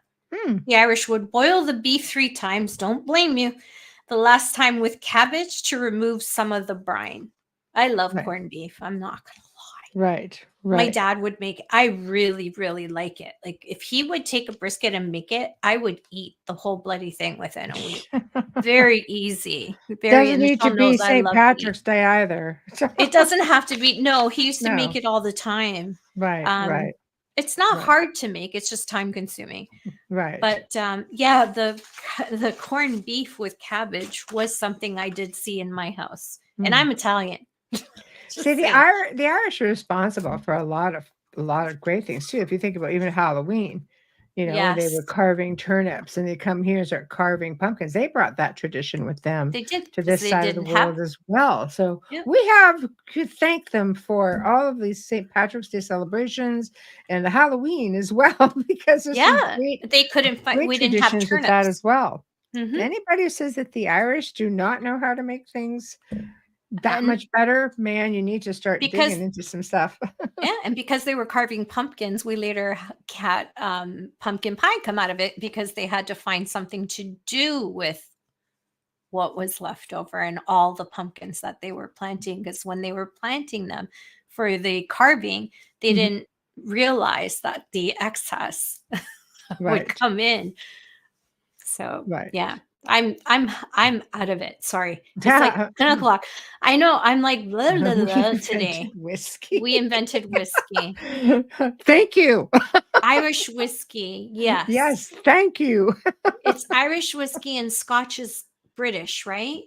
The Irish would boil the beef 3 times, don't blame you, the last time with cabbage to remove some of the brine. I love corned beef, I'm not going to lie. Right. My dad would make it. I really, really like it. Like, if he would take a brisket and make it, I would eat the whole bloody thing within a week. Very easy. Doesn't need to be St. love Patrick's Day either. It doesn't have to be. No, he used to No. make it all the time. Right. It's not Right. hard to make. It's just time consuming. Right. But yeah, the corned beef with cabbage was something I did see in my house, and I'm Italian. See, the Irish are responsible for a lot of great things too. If you think about even Halloween, they Yes. were carving turnips, and they come here and start carving pumpkins. They brought that tradition with them They did, to 'cause this they side of the didn't world have. as well. So Yeah. we have to thank them for all of these St. Patrick's Day celebrations and the Halloween as well, because there's some Yeah, great, they couldn't find. great We didn't have traditions with that turnips. as well. Mhm. Anybody who says that the Irish do not know how to make things that And- much better, man, you need to start Because- digging into some stuff. Yeah, and because they were carving pumpkins, we later had pumpkin pie come out of it, because they had to find something to do with what was left over and all the pumpkins that they were planting. Because when they were planting them for the carving, they Mhm. didn't realize that the excess would Right. come in. So Right. yeah, I'm out of it. Sorry, it's like 10 o'clock. I know, I'm like blah, blah, We blah invented today. whiskey. We invented whiskey. Thank you. Irish whiskey, yes. Yes, thank you. It's Irish whiskey, and Scotch is British, right?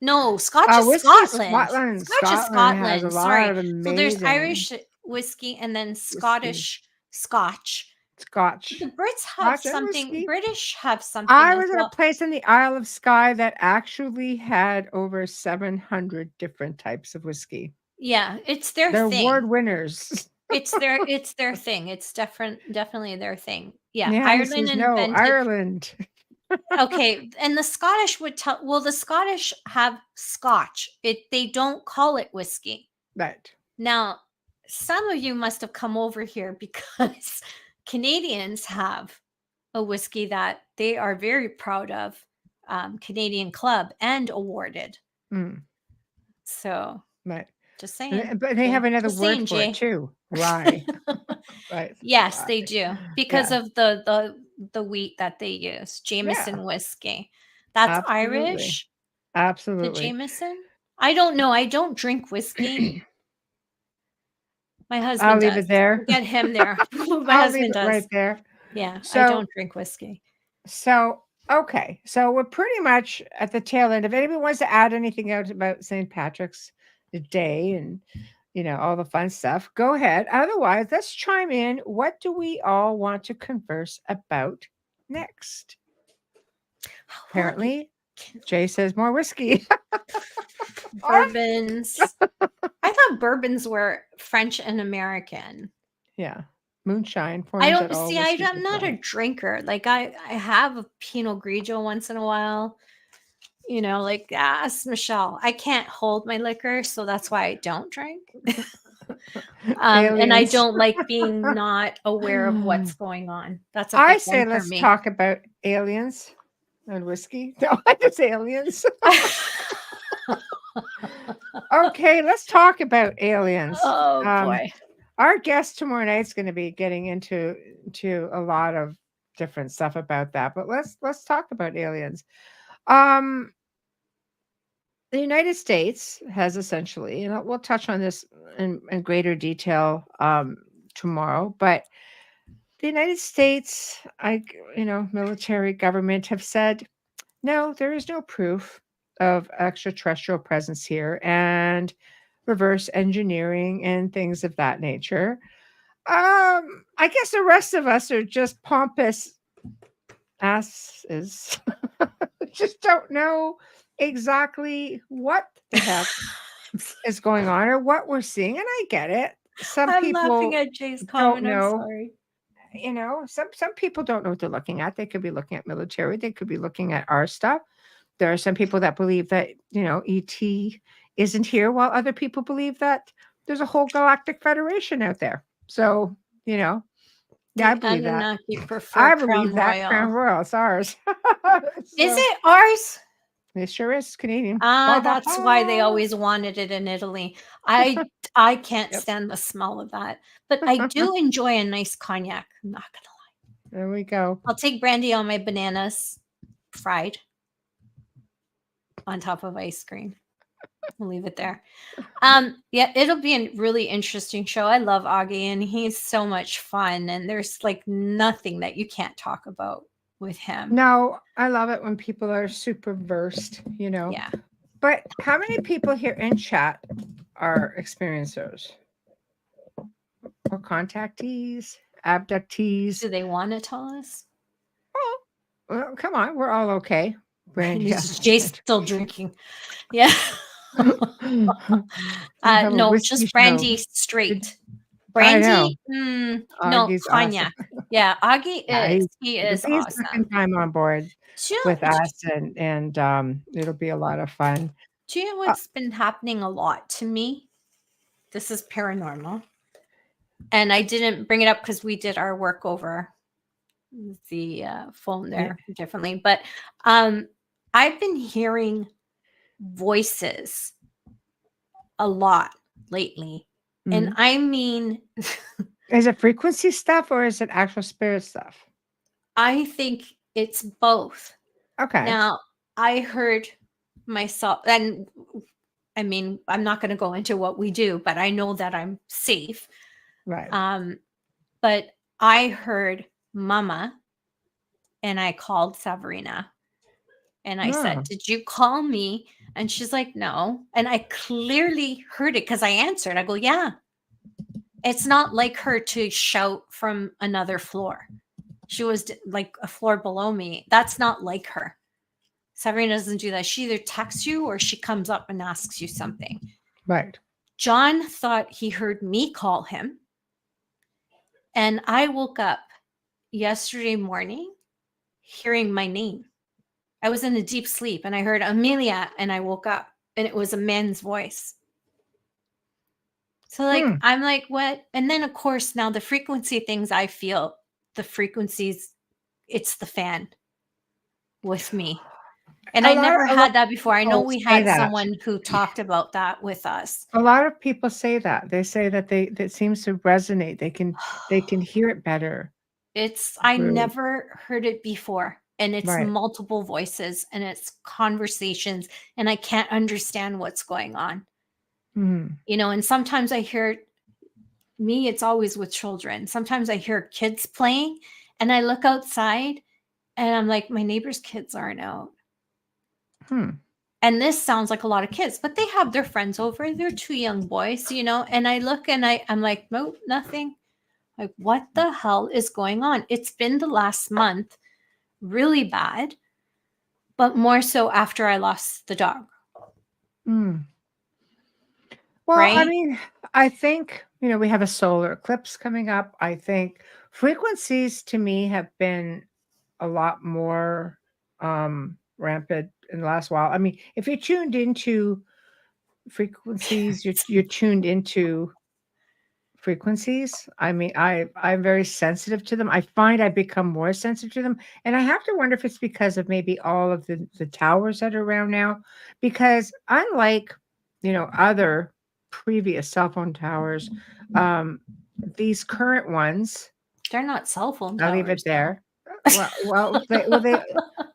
No, Scotch is Whiskey, Scotland. Scotland. Scotch is Scotland has a Scotland. lot Sorry. of So there's amazing Irish whiskey and then Scottish Scotch. Scotch. The Brits have Scotch and something. whiskey. British have something. I as was in well. a place in the Isle of Skye that actually had over 700 different types of whiskey. Yeah, it's their They're thing. award winners. It's their thing. It's definitely their thing. Yeah, Yeah, Ireland invented. Ireland. Okay, and the Scottish would tell. Well, the Scottish have Scotch. They don't call it whiskey. Right. Now, some of you must have come over here because Canadians have a whiskey that they are very proud of, Canadian Club, and awarded. Mm, So, right. just saying. But they have another Just word saying, for Jay. it too. Rye. Right. Yes, Rye. they do, because Yeah. of the wheat that they use. Jameson whiskey. That's Absolutely. Irish. The Absolutely. Jameson. I don't know. I don't drink whiskey. My husband I'll leave does. it there. Get him there. My I'll leave husband it does. right there. Yeah, I So- don't drink whiskey. So, okay. So we're pretty much at the tail end. If anybody wants to add anything else about St. Patrick's Day and, all the fun stuff, go ahead. Otherwise, let's chime in. What do we all want to converse about next? Apparently, Jay says more whiskey. Bourbons. I thought bourbons were French and American. Yeah. Moonshine. I forms don't at all see. whiskeys I'm as not a well. drinker. Like I have a Pinot Grigio once in a while. Like ask Michelle. I can't hold my liquor, so that's why I don't drink. And I Aliens. don't like being not aware of what's going on. That's a I big say one for let's me. talk about aliens and whiskey. No, it's aliens. Okay, let's talk about aliens. Oh boy. Our guest tomorrow night is going to be getting into a lot of different stuff about that, but let's talk about aliens. The United States has essentially, and we'll touch on this in greater detail tomorrow, but the United States, military government have said, no, there is no proof of extraterrestrial presence here and reverse engineering and things of that nature. I guess the rest of us are just pompous asses. Just don't know exactly what the heck is going on or what we're seeing. And I get it. Some I'm people laughing at Jay's don't comment. I'm know. sorry. Some people don't know what they're looking at. They could be looking at military. They could be looking at our stuff. There are some people that believe that, ET isn't here, while other people believe that there's a whole galactic federation out there. So, yeah, I believe that. Anunnaki prefer I Crown believe that Crown Royal. Royal is ours. Is So, it ours? it sure is Canadian. That's why they always wanted it in Italy. I can't Yep. stand the smell of that. But I do enjoy a nice cognac. I'm not gonna lie. There we go. I'll take brandy on my bananas, fried on top of ice cream. We'll leave it there. Yeah, it'll be a really interesting show. I love Augie, and he's so much fun. And there's like nothing that you can't talk about with him. No, I love it when people are super versed, Yeah. But how many people here in chat are experiencers or contactees, abductees? Do they want to tell us? Well, come on, we're all okay. Brandy, Jay's still drinking. Yeah. No, just brandy straight. Brandy, no, Augie's cognac. awesome. Yeah, Augie Yeah, he is he's awesome. second time on board with us, and it'll be a lot of fun. Do you know what's been happening a lot to me? This is paranormal. And I didn't bring it up because we did our work over the phone there differently. But I've been hearing voices a lot lately. And I mean, is it frequency stuff or is it actual spirit stuff? I think it's both. Okay. Now, I heard myself, and I mean, I'm not going to go into what we do, but I know that I'm safe. Right. But I heard Mama, and I called Sabrina, and I said, "Did you call me?" And she's like, "No." And I clearly heard it because I answered. I go, "Yeah." It's not like her to shout from another floor. She was like a floor below me. That's not like her. Sabrina doesn't do that. She either texts you or she comes up and asks you something. Right. John thought he heard me call him. And I woke up yesterday morning hearing my name. I was in a deep sleep and I heard Amelia and I woke up and it was a man's voice. So I'm like, what? And then of course, now the frequency things I feel, the frequencies, it's the fan with me. And I never had that before. I know we had someone who talked about that with us. A lot of people say that. They say that that seems to resonate. They can hear it better. I never heard it before. And it's multiple voices and it's conversations and I can't understand what's going on. And sometimes I hear it's always with children. Sometimes I hear kids playing and I look outside and I'm like, my neighbor's kids aren't out. And this sounds like a lot of kids, but they have their friends over. They're two young boys, and I look and I'm like, nope, nothing. Like, what the hell is going on? It's been the last month really bad, but more so after I lost the dog. Well, I mean, I think, we have a solar eclipse coming up. I think frequencies to me have been a lot more rampant in the last while. I mean, if you're tuned into frequencies, you're tuned into frequencies. I mean, I'm very sensitive to them. I find I become more sensitive to them, and I have to wonder if it's because of maybe all of the towers that are around now. Because unlike, other previous cell phone towers, um, these current ones, They're not cell phone I'll leave it towers, though. there. They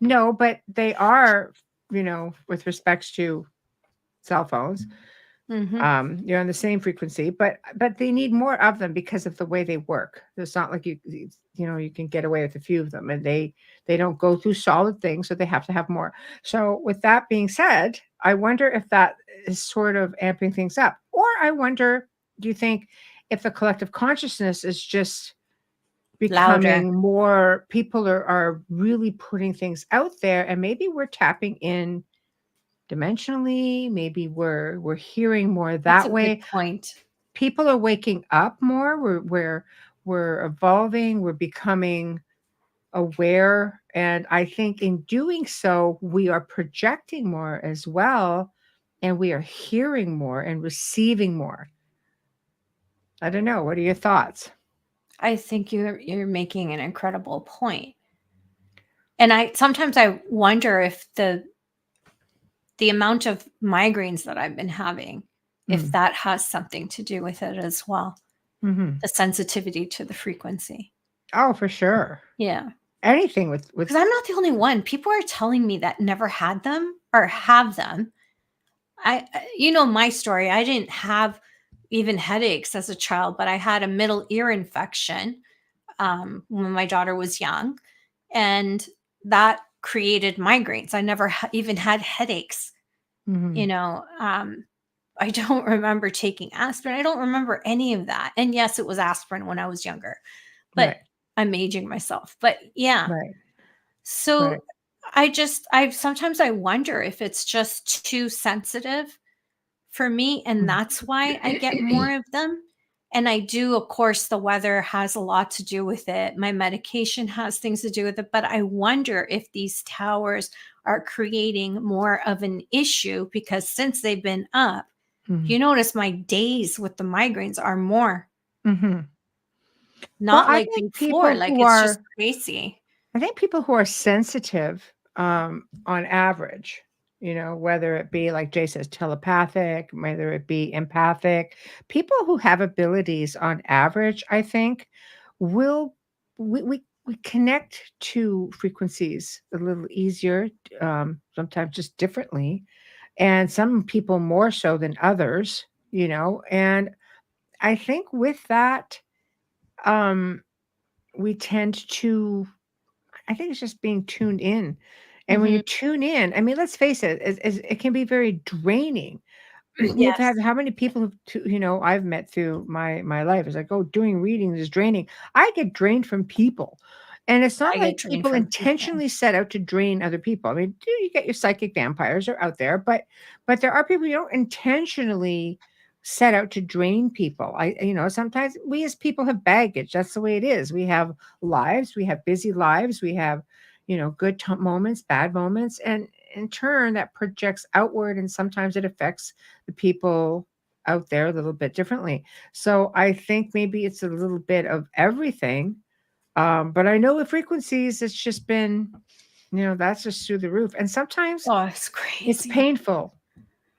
no, but they are, with respects to cell phones. Hmm. You're on the same frequency, but they need more of them because of the way they work. It's not like you can get away with a few of them, and they don't go through solid things, so they have to have more. So with that being said, I wonder if that is sort of amping things up, or I wonder, do you think if the collective consciousness is just Louder. becoming more, people are really putting things out there, and maybe we're tapping in dimensionally, maybe we're hearing more That's that a good way. point. People are waking up more. We're evolving, we're becoming aware, and I think in doing so we are projecting more as well, and we are hearing more and receiving more. I don't know, what are your thoughts? I think you're making an incredible point. And I sometimes I wonder if the amount of migraines that I've been having, if Mm. that has something to do with it as well. Hmm. The sensitivity to the frequency. Oh, for sure. Yeah. Anything with Because I'm not the only one. People are telling me that never had them or have them. You know my story. I didn't have even headaches as a child, but I had a middle ear infection when my daughter was young, and that created migraines. I never even had headaches. Mhm. You know, I don't remember taking aspirin. I don't remember any of that. And yes, it was aspirin when I was younger, but Right, I'm aging myself. But yeah, right, right. so I sometimes I wonder if it's just too sensitive for me, and Mm. that's why I get more of them. And I do, of course, the weather has a lot to do with it. My medication has things to do with it, but I wonder if these towers are creating more of an issue because since they've been up, Mhm. you notice my days with the migraines are more, Mhm. Well, not like before. Like it's just crazy. I think people who are sensitive, on average, whether it be like Jay says, telepathic, whether it be empathic, people who have abilities on average, I think, will we connect to frequencies a little easier, sometimes just differently, and some people more so than others, and I think with that, um, we tend to, I think it's just being tuned in. And when you Hmm. tune in, I mean, let's face it, it can be very draining. You've had Yes, how many people I've met through my life. It's like, oh, doing readings is draining. I get drained from people. And it's not I like get drained people from people. intentionally set out to drain other people. I mean, do you get your psychic vampires are out there, but there are people you don't intentionally set out to drain people. Sometimes we as people have baggage. That's the way it is. We have lives, we have busy lives, we have, good moments, bad moments, and in turn that projects outward, and sometimes it affects the people out there a little bit differently. So I think maybe it's a little bit of everything. But I know with frequencies, it's just been, that's just through the roof. And sometimes Oh, it's it's crazy. painful.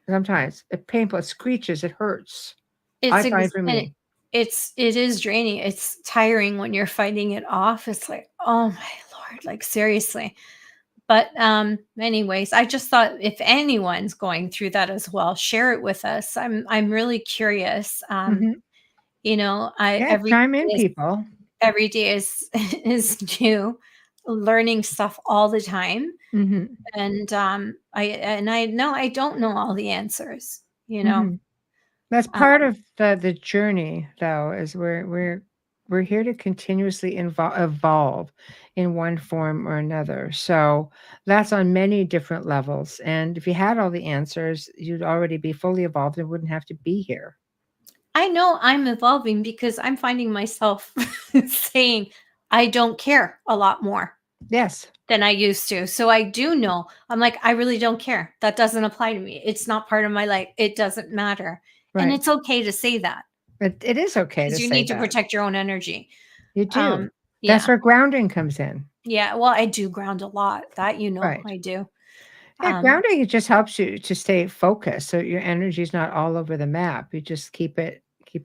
Sometimes it's painful. It screeches. It hurts. I It's find ex- for and me. it is draining. It's tiring when you're fighting it off. It's like, oh my lord, like seriously. But anyways, I just thought if anyone's going through that as well, share it with us. I'm really curious. Hmm. I Yeah, chime in, people. every day is is new, learning stuff all the time. Hmm. And I know I don't know all the answers, you know. Hmm. That's Um, part of the journey, though, is we're here to continuously evolve in one form or another. So that's on many different levels. And if you had all the answers, you'd already be fully evolved and wouldn't have to be here. I know I'm evolving because I'm finding myself saying I don't care a lot more Yes, than I used to. So I do know. I'm like, I really don't care. That doesn't apply to me. It's not part of my life. It doesn't matter. And right. it's okay to say that. It is okay to because you say need to that. protect your own energy. You do. That's Yeah. where grounding comes in. Yeah. Well, I do ground a lot. That Right. I do. Yeah, Um, grounding, it just helps you to stay focused so your energy's not all over the map. You just keep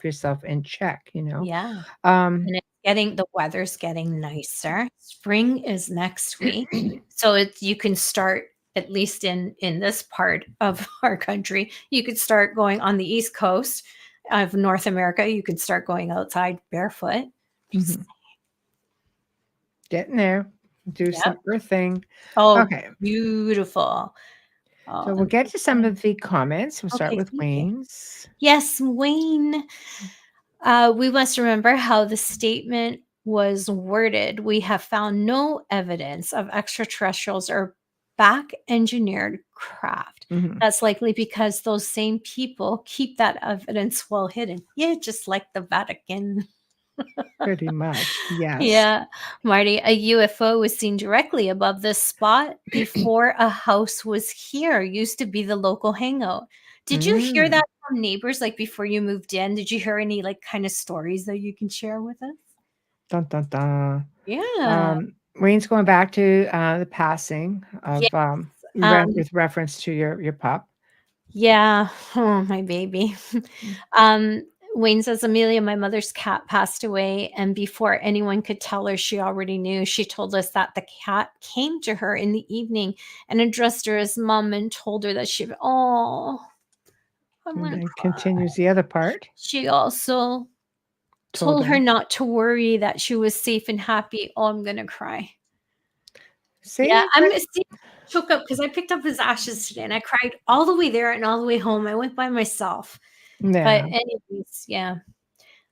yourself in check, you know. yeah. Um And the weather's getting nicer. Spring is next week. So you can start, at least in this part of our country, you could start going on the East Coast of North America. You could start going outside barefoot. Just- mhm. Getting there. Do some Yep. earthing. Oh, Okay. beautiful. Oh, So we'll I'm get so to some excited. of the comments. We'll start Okay, with thank you. Wayne's. Yes, Wayne. We must remember how the statement was worded. We have found no evidence of extraterrestrials or back engineered craft. Mhm. That's likely because those same people keep that evidence well hidden. Yeah, just like the Vatican. Pretty much. Yes. Yeah, Marty, a UFO was seen directly above this spot before a house was here. Used to be the local hangout. Did you hear Mm. that from neighbors like before you moved in? Did you hear any like kind of stories that you can share with us? Dun, dun, dun. Yeah. Wayne's going back to the passing Yes. of Um, with reference to your pup. yeah. Oh, my baby. um, Wayne says, Amelia, my mother's cat passed away, and before anyone could tell her, she already knew. She told us that the cat came to her in the evening and addressed her as mom and told her that I'm And gonna then cry. continues the other part. She also Told told her her. not to worry, that she was safe and happy. Oh, I'm gonna cry. Yeah, See, I'm but gonna see choke up because I picked up his ashes today and I cried all the way there and all the way home. I went by myself. But yeah. anyways, yeah.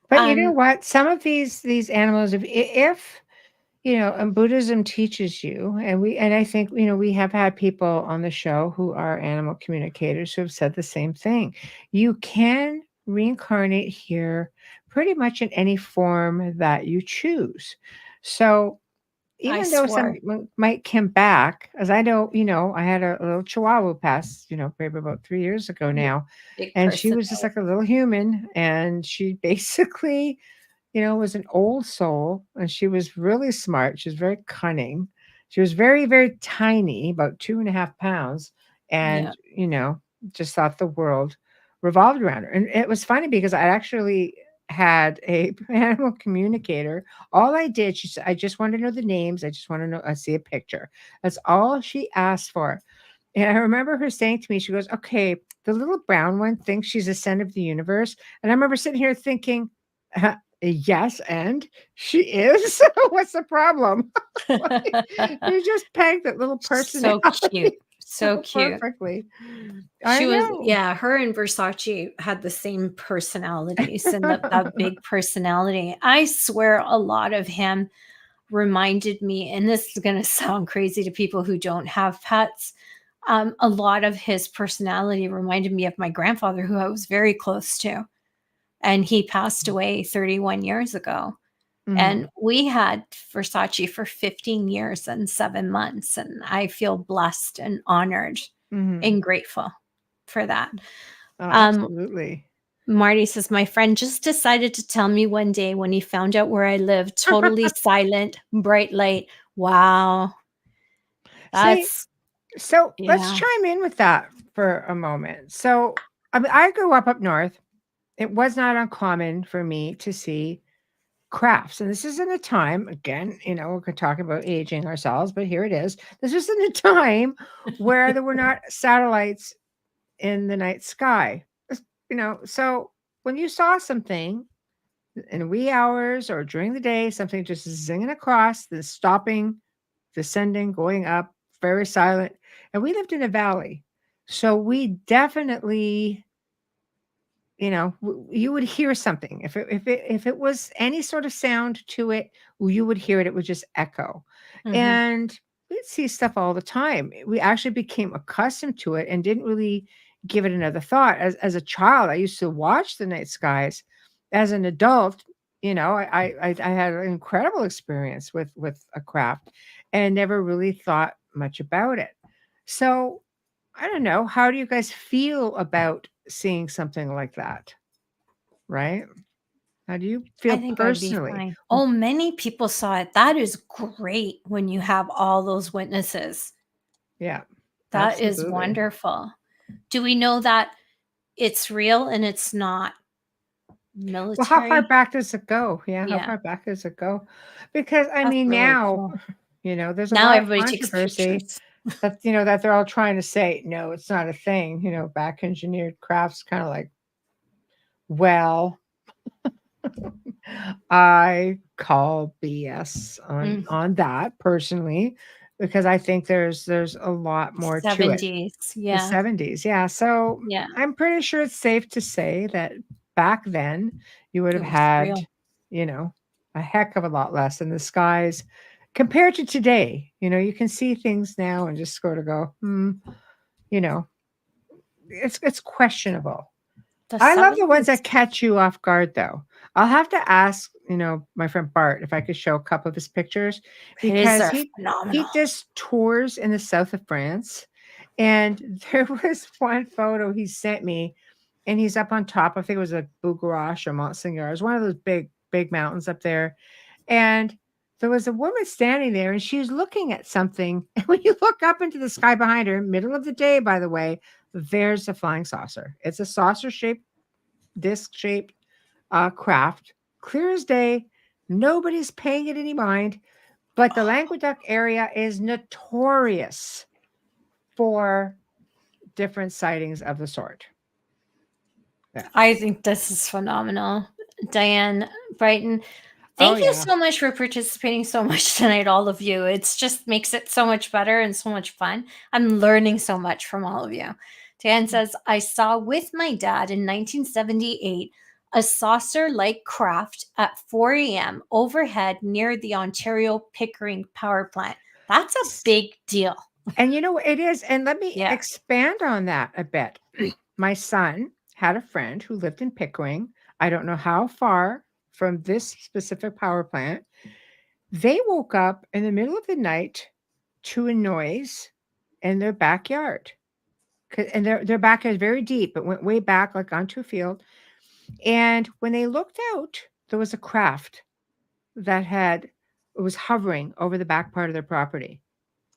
But you know Um, what? Some of these animals, if you know, and Buddhism teaches you, and I think, you know, we have had people on the show who are animal communicators who have said the same thing. You can reincarnate here pretty much in any form that you choose. So I even though some swore. might come back, as I know, you know, I had a little chihuahua pass, you know, maybe about 3 years ago Yeah, now, big and she person. was just like a little human, and she basically, you know, was an old soul, and she was really smart. She was very cunning. She was very, very tiny, about 2.5 pounds, Yeah. and you know, just thought the world revolved around her. And it was funny because I actually had a animal communicator. All I did, she said, I just want to know the names. I just want to know, I see a picture. That's all she asked for. And I remember her saying to me, she goes, okay, the little brown one thinks she's the center of the universe. And I remember sitting here thinking, yes, and she is. What's the problem? Like, you just pegged that little So personality cute. So so cute. perfectly. I She was, know. yeah, her and Versace had the same personalities and that big personality. I swear a lot of him reminded me, and this is going to sound crazy to people who don't have pets. A lot of his personality reminded me of my grandfather, who I was very close to, and he passed away 31 years ago. And Mhm, we had Versace for 15 years and 7 months, and I feel blessed and honored mhm. and grateful for that. Oh, Um, absolutely. Marty says, my friend just decided to tell me one day when he found out where I live, totally silent, bright light. Wow. See, That's, so let's yeah. chime in with that for a moment. So, I mean, I grew up north. It was not uncommon for me to see crafts. And this isn't a time, again, you know, we're talking about aging ourselves, but here it is. This isn't a time where there were not satellites in the night sky. You know, so when you saw something in wee hours or during the day, something just zinging across, then stopping, descending, going up, very silent. And we lived in a valley. So we definitely, you know, you would hear something. If it was any sort of sound to it, you would hear it. It would just echo. Mhm. And we'd see stuff all the time. We actually became accustomed to it and didn't really give it another thought. As a child, I used to watch the night skies. As an adult, you know, I had an incredible experience with a craft and never really thought much about it. So I don't know. How do you guys feel about seeing something like that? Right? How do you I feel think I'd be personally? fine. Oh, many people saw it. That is great when you have all those witnesses. Yeah, That is absolutely. wonderful. Do we know that it's real and it's not Well, how far military? back does it go? Yeah, how Yeah, far back does it go? Because I that's mean, really now, cool. there's a Now lot of everybody takes controversy pictures. that they're all trying to say, no, it's not a thing. Back engineered crafts kind of like, well, I call BS on Mm, on that personally because I think there's a lot more to it. 70s. The Yeah. 70s, yeah. So Yeah. I'm pretty sure it's safe to say that back then you would It have was had, real. you know, a heck of a lot less in the skies compared to today. You can see things now and just sort of go, you know, it's questionable. The I love the ones 70s. that catch you off guard, though. I'll have to ask, my friend Bart, if I could show a couple of his pictures His because are he phenomenal. does tours in the south of France, and there was one photo he sent me, and he's up on top. I think it was a Bougarache or Mont-Saint-Cyr. It was one of those big mountains up there, and there was a woman standing there, and she was looking at something. And when you look up into the sky behind her, middle of the day, by the way, there's a flying saucer. It's a saucer shaped disc shaped craft, clear as day. Nobody's paying it any mind, but the Languedoc area is notorious for different sightings of the sort. Yeah. I think this is phenomenal. Diane Brighton, Oh, thank you yeah. so much for participating so much tonight, all of you. It's just makes it so much better and so much fun. I'm learning so much from all of you. Diane says, I saw with my dad in 1978 a saucer like craft at 4 a.m. overhead near the Ontario Pickering power plant. That's a big deal. And it is. And let me Yeah. expand on that a bit. My son had a friend who lived in Pickering. I don't know how far from this specific power plant. They woke up in the middle of the night to a noise in their backyard. And their backyard is very deep. It went way back, like onto a field. And when they looked out, there was a craft that it was hovering over the back part of their property.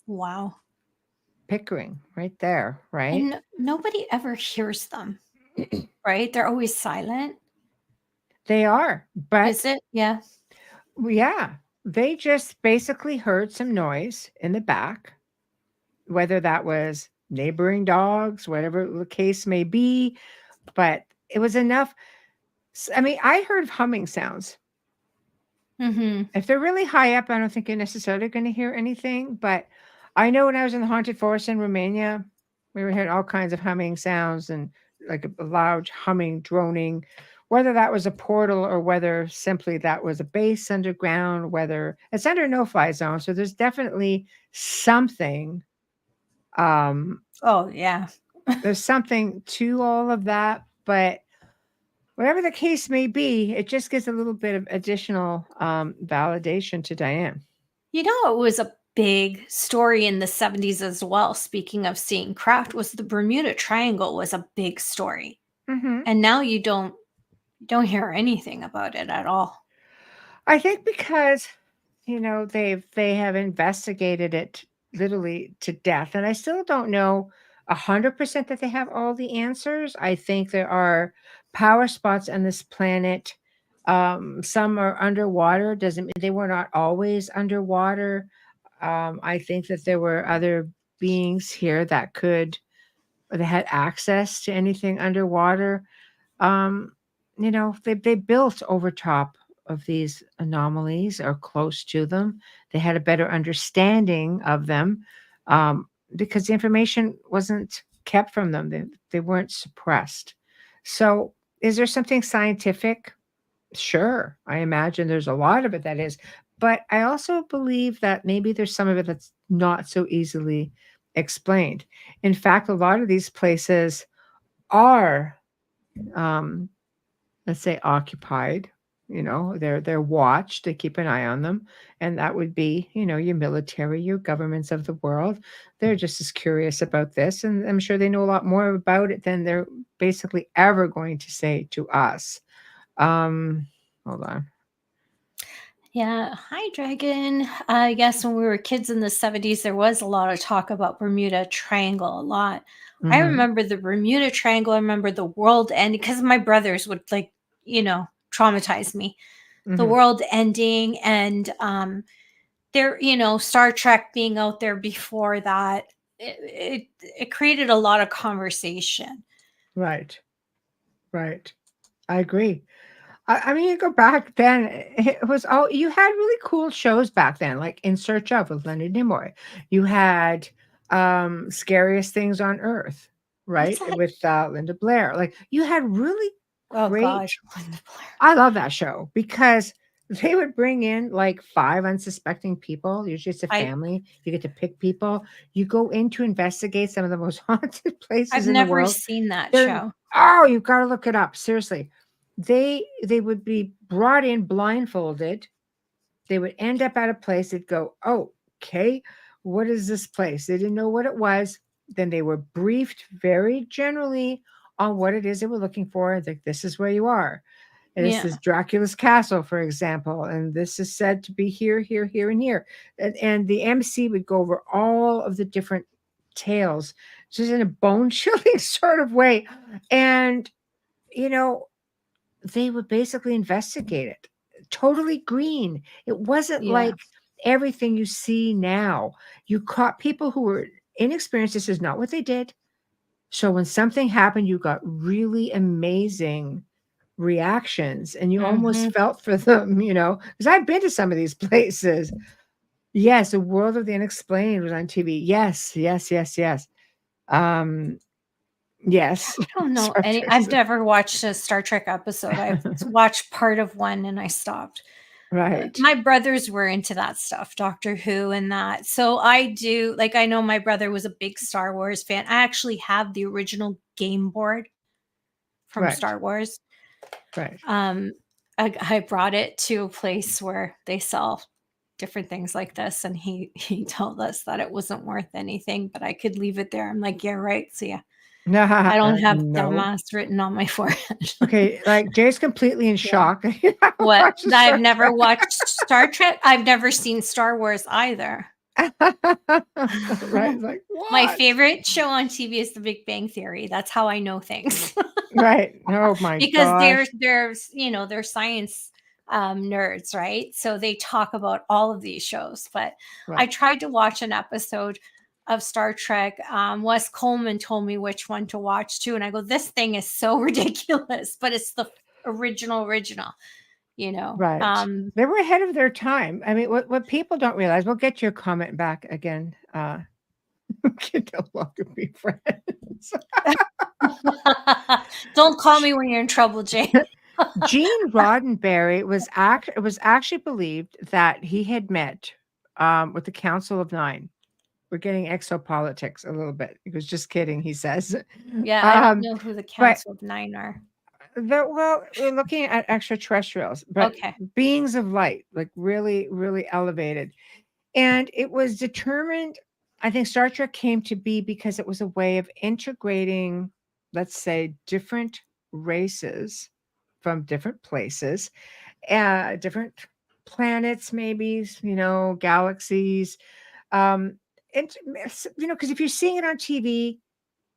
Wow. Pickering, right there, right? And nobody ever hears them, right? They're always silent. They are. But Is it? Yeah. yeah, they just basically heard some noise in the back, whether that was neighboring dogs, whatever the case may be. But it was enough. I mean, I heard humming sounds. Mm-hmm. If they're really high up, I don't think you're necessarily going to hear anything. But I know when I was in the haunted forest in Romania, we were hearing all kinds of humming sounds and like a loud humming, droning, whether that was a portal or whether simply that was a base underground, whether it's under no-fly zone. So there's definitely something. Oh, yeah. There's something to all of that, but whatever the case may be, it just gives a little bit of additional validation to Diane. You know, it was a big story in the 70s as well. Speaking of seeing craft, was the Bermuda Triangle was a big story. Mm-hmm. And now you don't hear anything about it at all. I think because they have investigated it literally to death, and I still don't know 100% that they have all the answers. I think there are power spots on this planet. Some are underwater. Doesn't mean they were not always underwater. I think that there were other beings here that had access to anything underwater. um, they built over top of these anomalies or close to them. They had a better understanding of them because the information wasn't kept from them. They weren't suppressed. So, is there something scientific? Sure. I imagine there's a lot of it that is. But I also believe that maybe there's some of it that's not so easily explained. In fact, a lot of these places are um, let's say occupied. They're watched. They keep an eye on them, and that would be your military, your governments of the world. They're just as curious about this, and I'm sure they know a lot more about it than they're basically ever going to say to us. um Hold on. Yeah. Hi, Dragon. I guess when we were kids in the 70s, there was a lot of talk about Bermuda Triangle a lot. I Mhm. remember the Bermuda Triangle. I remember the world ending because my brothers would traumatize me. The Mhm. world ending and there, Star Trek being out there before that. It created a lot of conversation. Right. Right. I agree. I mean, you go back then, it was all you had really cool shows back then, like In Search of with Leonard Nimoy. You had Scariest Things on Earth, What's right? that? With Linda Blair. Like you had really Oh great. gosh, Linda Blair. I love that show because they would bring in like 5 unsuspecting people. Usually it's a I family. You get to pick people. You go in to investigate some of the most haunted places I've in the never world. seen that They're show. oh, you've got to look it up. Seriously. They would be brought in blindfolded. They would end up at a place. They'd go, "Oh, okay, what is this place?" They didn't know what it was. Then they were briefed very generally on what it is they were looking for. It's like, this is where you are. And this Yeah. is Dracula's castle, for example. And this is said to be here, here, here, and here. And the MC would go over all of the different tales, just in a bone chilling sort of way. And, you know, they would basically investigate it. Totally green. It wasn't Yeah. like everything you see now. You caught people who were inexperienced. This is not what they did. So when something happened, you got really amazing reactions and you almost Mhm. felt for them, because I've been to some of these places. Yes, the world of the unexplained was on TV. Yes, yes, yes, yes. Um, yes. I don't know Star any. Trek. I've never watched a Star Trek episode. I've watched part of one and I stopped. Right. My brothers were into that stuff, Doctor Who and that. So I do, like, I know my brother was a big Star Wars fan. I actually have the original game board from Right. Star Wars. Right. Um, I brought it to a place where they sell different things like this, and he told us that it wasn't worth anything, but I could leave it there. I'm like, yeah, right. So yeah, I don't have No. dumbass written on my forehead. Okay, like Jay's completely in Yeah. shock. You haven't What? watched the I've Star never Trek. watched Star Trek. I've never seen Star Wars either. Right. Like My what? favorite show on TV is The Big Bang Theory. That's how I know things. Right. Oh my Because gosh. they're science nerds, right? So they talk about all of these shows. But I Right. tried to watch an episode of Star Trek. Wes Coleman told me which one to watch too, and I go, "This thing is so ridiculous," but it's the original. You know, Right. They were ahead of their time. I mean, what people don't realize, we'll get your comment back again. Can no longer be friends. don't call me when you're in trouble, Jay. Gene Roddenberry was actually believed that he had met with the Council of Nine. We're getting exopolitics a little bit. He was just kidding, he says. Yeah, I don't Um, know who the but Council of Nine are. well, we're looking at extraterrestrials, but Okay. beings of light, like really, really elevated. And it was determined, I think Star Trek came to be because it was a way of integrating, let's say, different races from different places, different planets, maybe, galaxies. Um, and, because if you're seeing it on TV,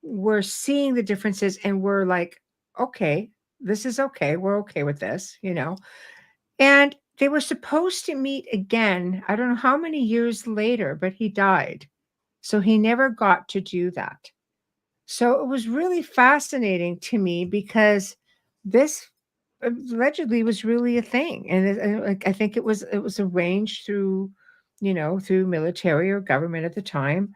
we're seeing the differences and we're like, okay, this is okay. We're okay with this. And they were supposed to meet again. I don't know how many years later, but he died. So he never got to do that. So it was really fascinating to me because this allegedly was really a thing. And I think it was arranged through military or government at the time.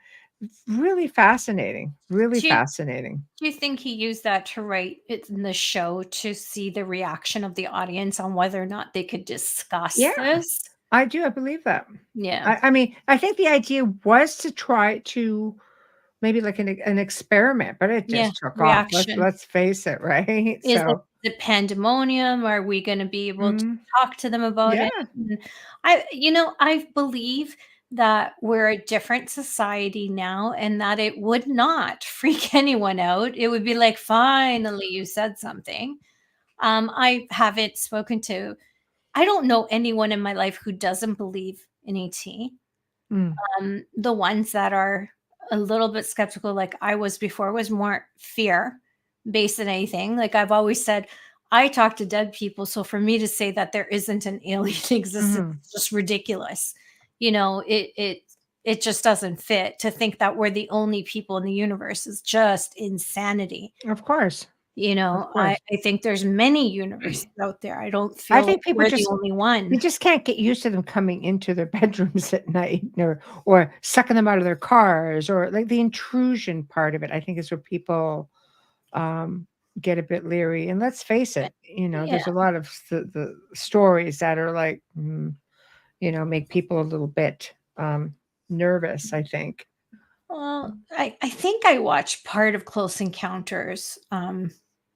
Really fascinating. Really Do you, fascinating. do you think he used that to write it in the show to see the reaction of the audience on whether or not they could discuss Yeah, this? I do. I believe that. Yeah. I mean, I think the idea was to try to maybe like an experiment, but it Yeah. just took off. Let's Reaction. let's face it, right? Is it So, the pandemonium? Are we going to be able to mhm, talk to them about it? yeah, And I believe that we're a different society now and that it would not freak anyone out. It would be like, finally, you said something. I haven't spoken to I don't know anyone in my life who doesn't believe in ET. Mm. The ones that are a little bit skeptical, like I was before, was more fear based than anything. Like I've always said, I talk to dead people. So for me to say that there isn't an alien existence is just ridiculous. You know, it just doesn't fit. To think that we're the only people in the universe is just insanity. Of course. You know, I think there's many universes out there. I don't feel I like think people we're just the only you one. just can't get used to them coming into their bedrooms at night or sucking them out of their cars or like the intrusion part of it, I think is where people get a bit leery. And let's face it, Yeah. there's a lot of the stories that are like, make people a little bit nervous, I think. Well, I think I watched part of Close Encounters.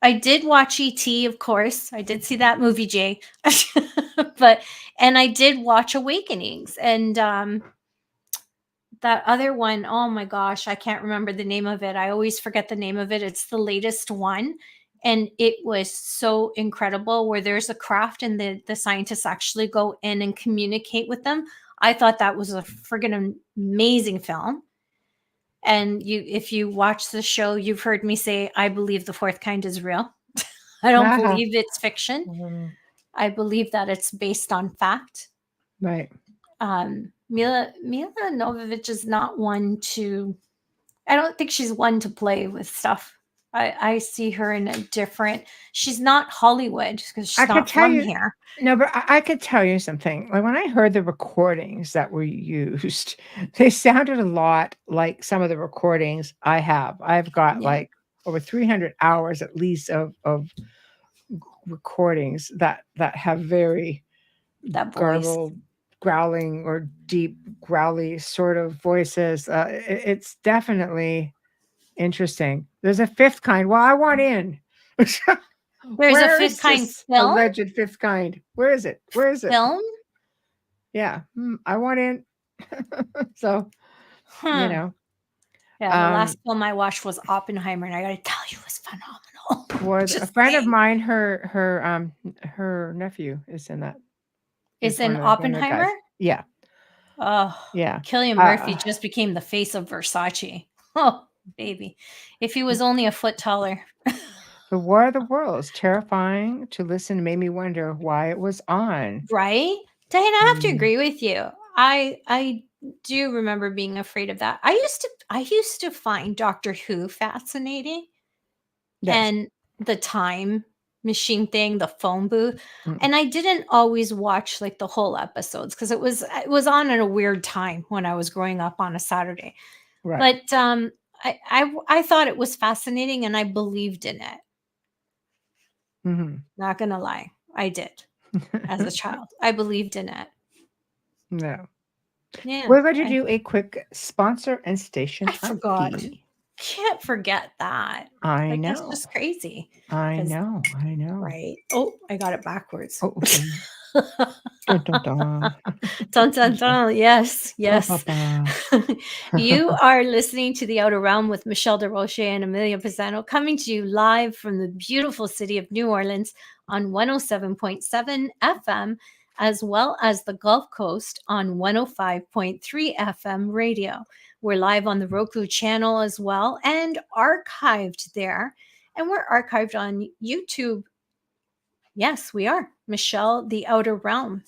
I did watch E.T., of course. I did see that movie, Jay. And I did watch Awakenings. And that other one, oh my gosh, I can't remember the name of it. I always forget the name of it. It's the latest one. And it was so incredible where there's a craft and the scientists actually go in and communicate with them. I thought that was a friggin' amazing film. And if you watch the show, you've heard me say, I believe the fourth kind is real. I don't believe it's fiction. Mhm. I believe that it's based on fact. Right. Mila Jovovich is not one to, I don't think she's one to play with stuff. I see her in a different, she's not Hollywood because she's not from here. No, but I could tell you something. Like when I heard the recordings that were used, they sounded a lot like some of the recordings I have. I've got Yeah. like over 300 hours at least of recordings that have very That voice. garbled, growling or deep growly sort of voices. It's definitely interesting. There's a fifth kind. Well, I want in. There's a fifth kind film? Alleged fifth kind. Where is it? Where is it? Film? Yeah. I want in. So, Yeah, the last film I watched was Oppenheimer, and I gotta tell you, it was phenomenal. Was a friend of mine, her nephew is in that. Is one in of the guys. Oppenheimer? Yeah. Oh, Yeah. Cillian Murphy just became the face of Versace. Oh, baby. If he was only a foot taller. The War of the Worlds, terrifying to listen, made me wonder why it was on. Right? Diane, I have to agree with you. I do remember being afraid of that. I used to find Doctor Who fascinating. Yes. And the time machine thing, the phone booth. Mm. And I didn't always watch like the whole episodes because it was on at a weird time when I was growing up on a Saturday. Right. But I thought it was fascinating and I believed in it. Mm-hmm. Not gonna lie, I did as a child. I believed in it. No. Yeah. We're going to do a quick sponsor and station. I forgot. ID. Can't forget that. I know. That's just crazy. I know. Right. Oh, I got it backwards. Oh, okay. Dun, dun, dun. Dun, dun, dun. Yes. Ba-ba-ba. You are listening to The Outer Realm with Michelle Desrochers and Amelia Pisano, coming to you live from the beautiful city of New Orleans on 107.7 FM, as well as the Gulf Coast on 105.3 FM radio. We're live on the Roku channel as well and archived there. And we're archived on YouTube. Yes, we are. Michelle, The Outer Realm.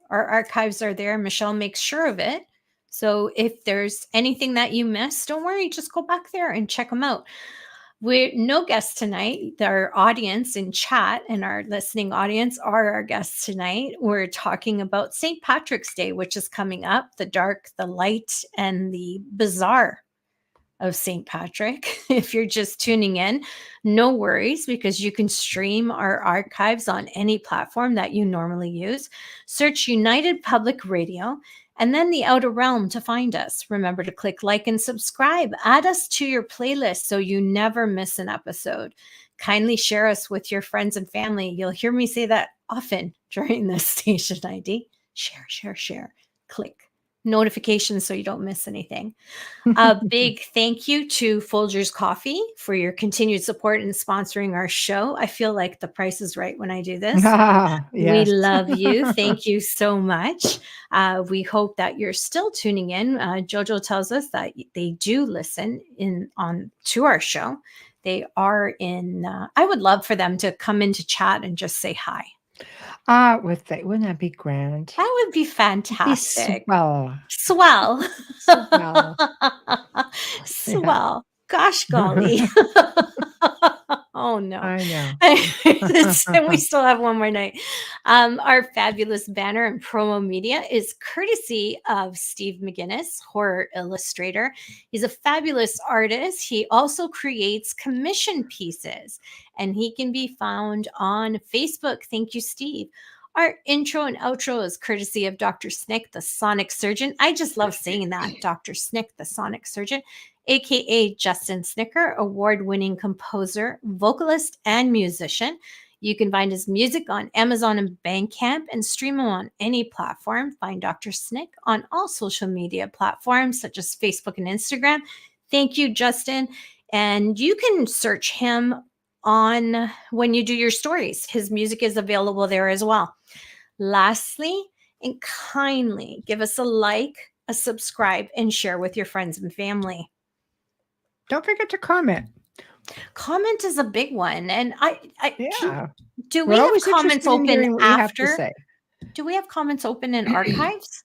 Our archives are there. Michelle makes sure of it. So if there's anything that you missed, don't worry, just go back there and check them out. We're no guests tonight. Our audience in chat and our listening audience are our guests tonight. We're talking about St. Patrick's Day, which is coming up, the dark, the light, and the bizarre of St. Patrick. If you're just tuning in, no worries, because you can stream our archives on any platform that you normally use. Search United Public Radio and then The Outer Realm to find us. Remember to click like and subscribe. Add us to your playlist so you never miss an episode. Kindly share us with your friends and family. You'll hear me say that often during this station ID. Share, share, share. Click, notifications so you don't miss anything. A big thank you to Folgers Coffee for your continued support and sponsoring our show. I feel like the price is right when I do this. We Yes. love you. Thank you so much. We hope that you're still tuning in. Jojo tells us that they do listen on to our show. They are in. I would love for them to come into chat and just say hi. Wouldn't that be grand? That would be Be fantastic. swell. Swell. Swell. Swell. Gosh golly. Oh no. I know. We still have one more night. Our fabulous banner and promo media is courtesy of Steve McGinnis, horror illustrator. He's a fabulous artist. He also creates commission pieces, and he can be found on Facebook. Thank you, Steve. Our intro and outro is courtesy of Dr. Snick, the Sonic Surgeon. I just love saying that, Dr. Snick, the Sonic Surgeon, aka Justin Snicker, award-winning composer, vocalist, and musician. You can find his music on Amazon and Bandcamp and stream him on any platform. Find Dr. Snick on all social media platforms such as Facebook and Instagram. Thank you, Justin. And you can search him on when you do your stories. His music is available there as well. Lastly, and kindly give us a like, a subscribe, and share with your friends and family. Don't forget to comment. Comment is a big one, and Yeah. do we We're have always comments interested in hearing open what you have to after? say. Do we have comments open in archives?